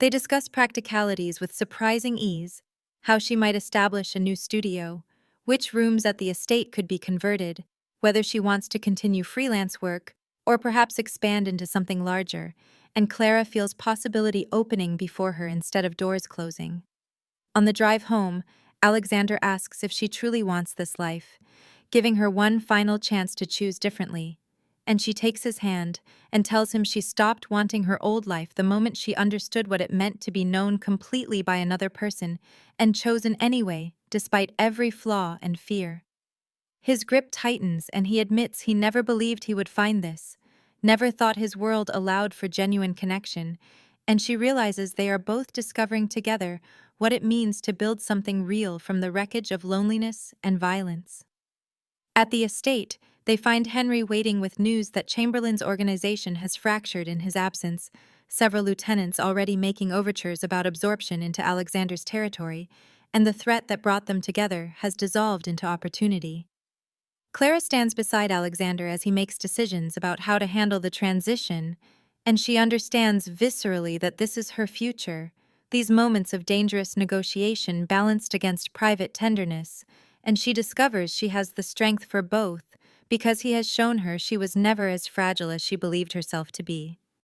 They discuss practicalities with surprising ease, how she might establish a new studio, which rooms at the estate could be converted, whether she wants to continue freelance work or perhaps expand into something larger, and Clara feels possibility opening before her instead of doors closing. On the drive home, Alexander asks if she truly wants this life, giving her one final chance to choose differently. And she takes his hand and tells him she stopped wanting her old life the moment she understood what it meant to be known completely by another person and chosen anyway, despite every flaw and fear. His grip tightens and he admits he never believed he would find this, never thought his world allowed for genuine connection, and she realizes they are both discovering together what it means to build something real from the wreckage of loneliness and violence. At the estate, they find Henry waiting with news that Chamberlain's organization has fractured in his absence, several lieutenants already making overtures about absorption into Alexander's territory, and the threat that brought them together has dissolved into opportunity. Clara stands beside Alexander as he makes decisions about how to handle the transition, and she understands viscerally that this is her future, these moments of dangerous negotiation balanced against private tenderness, and she discovers she has the strength for both because he has shown her she was never as fragile as she believed herself to be.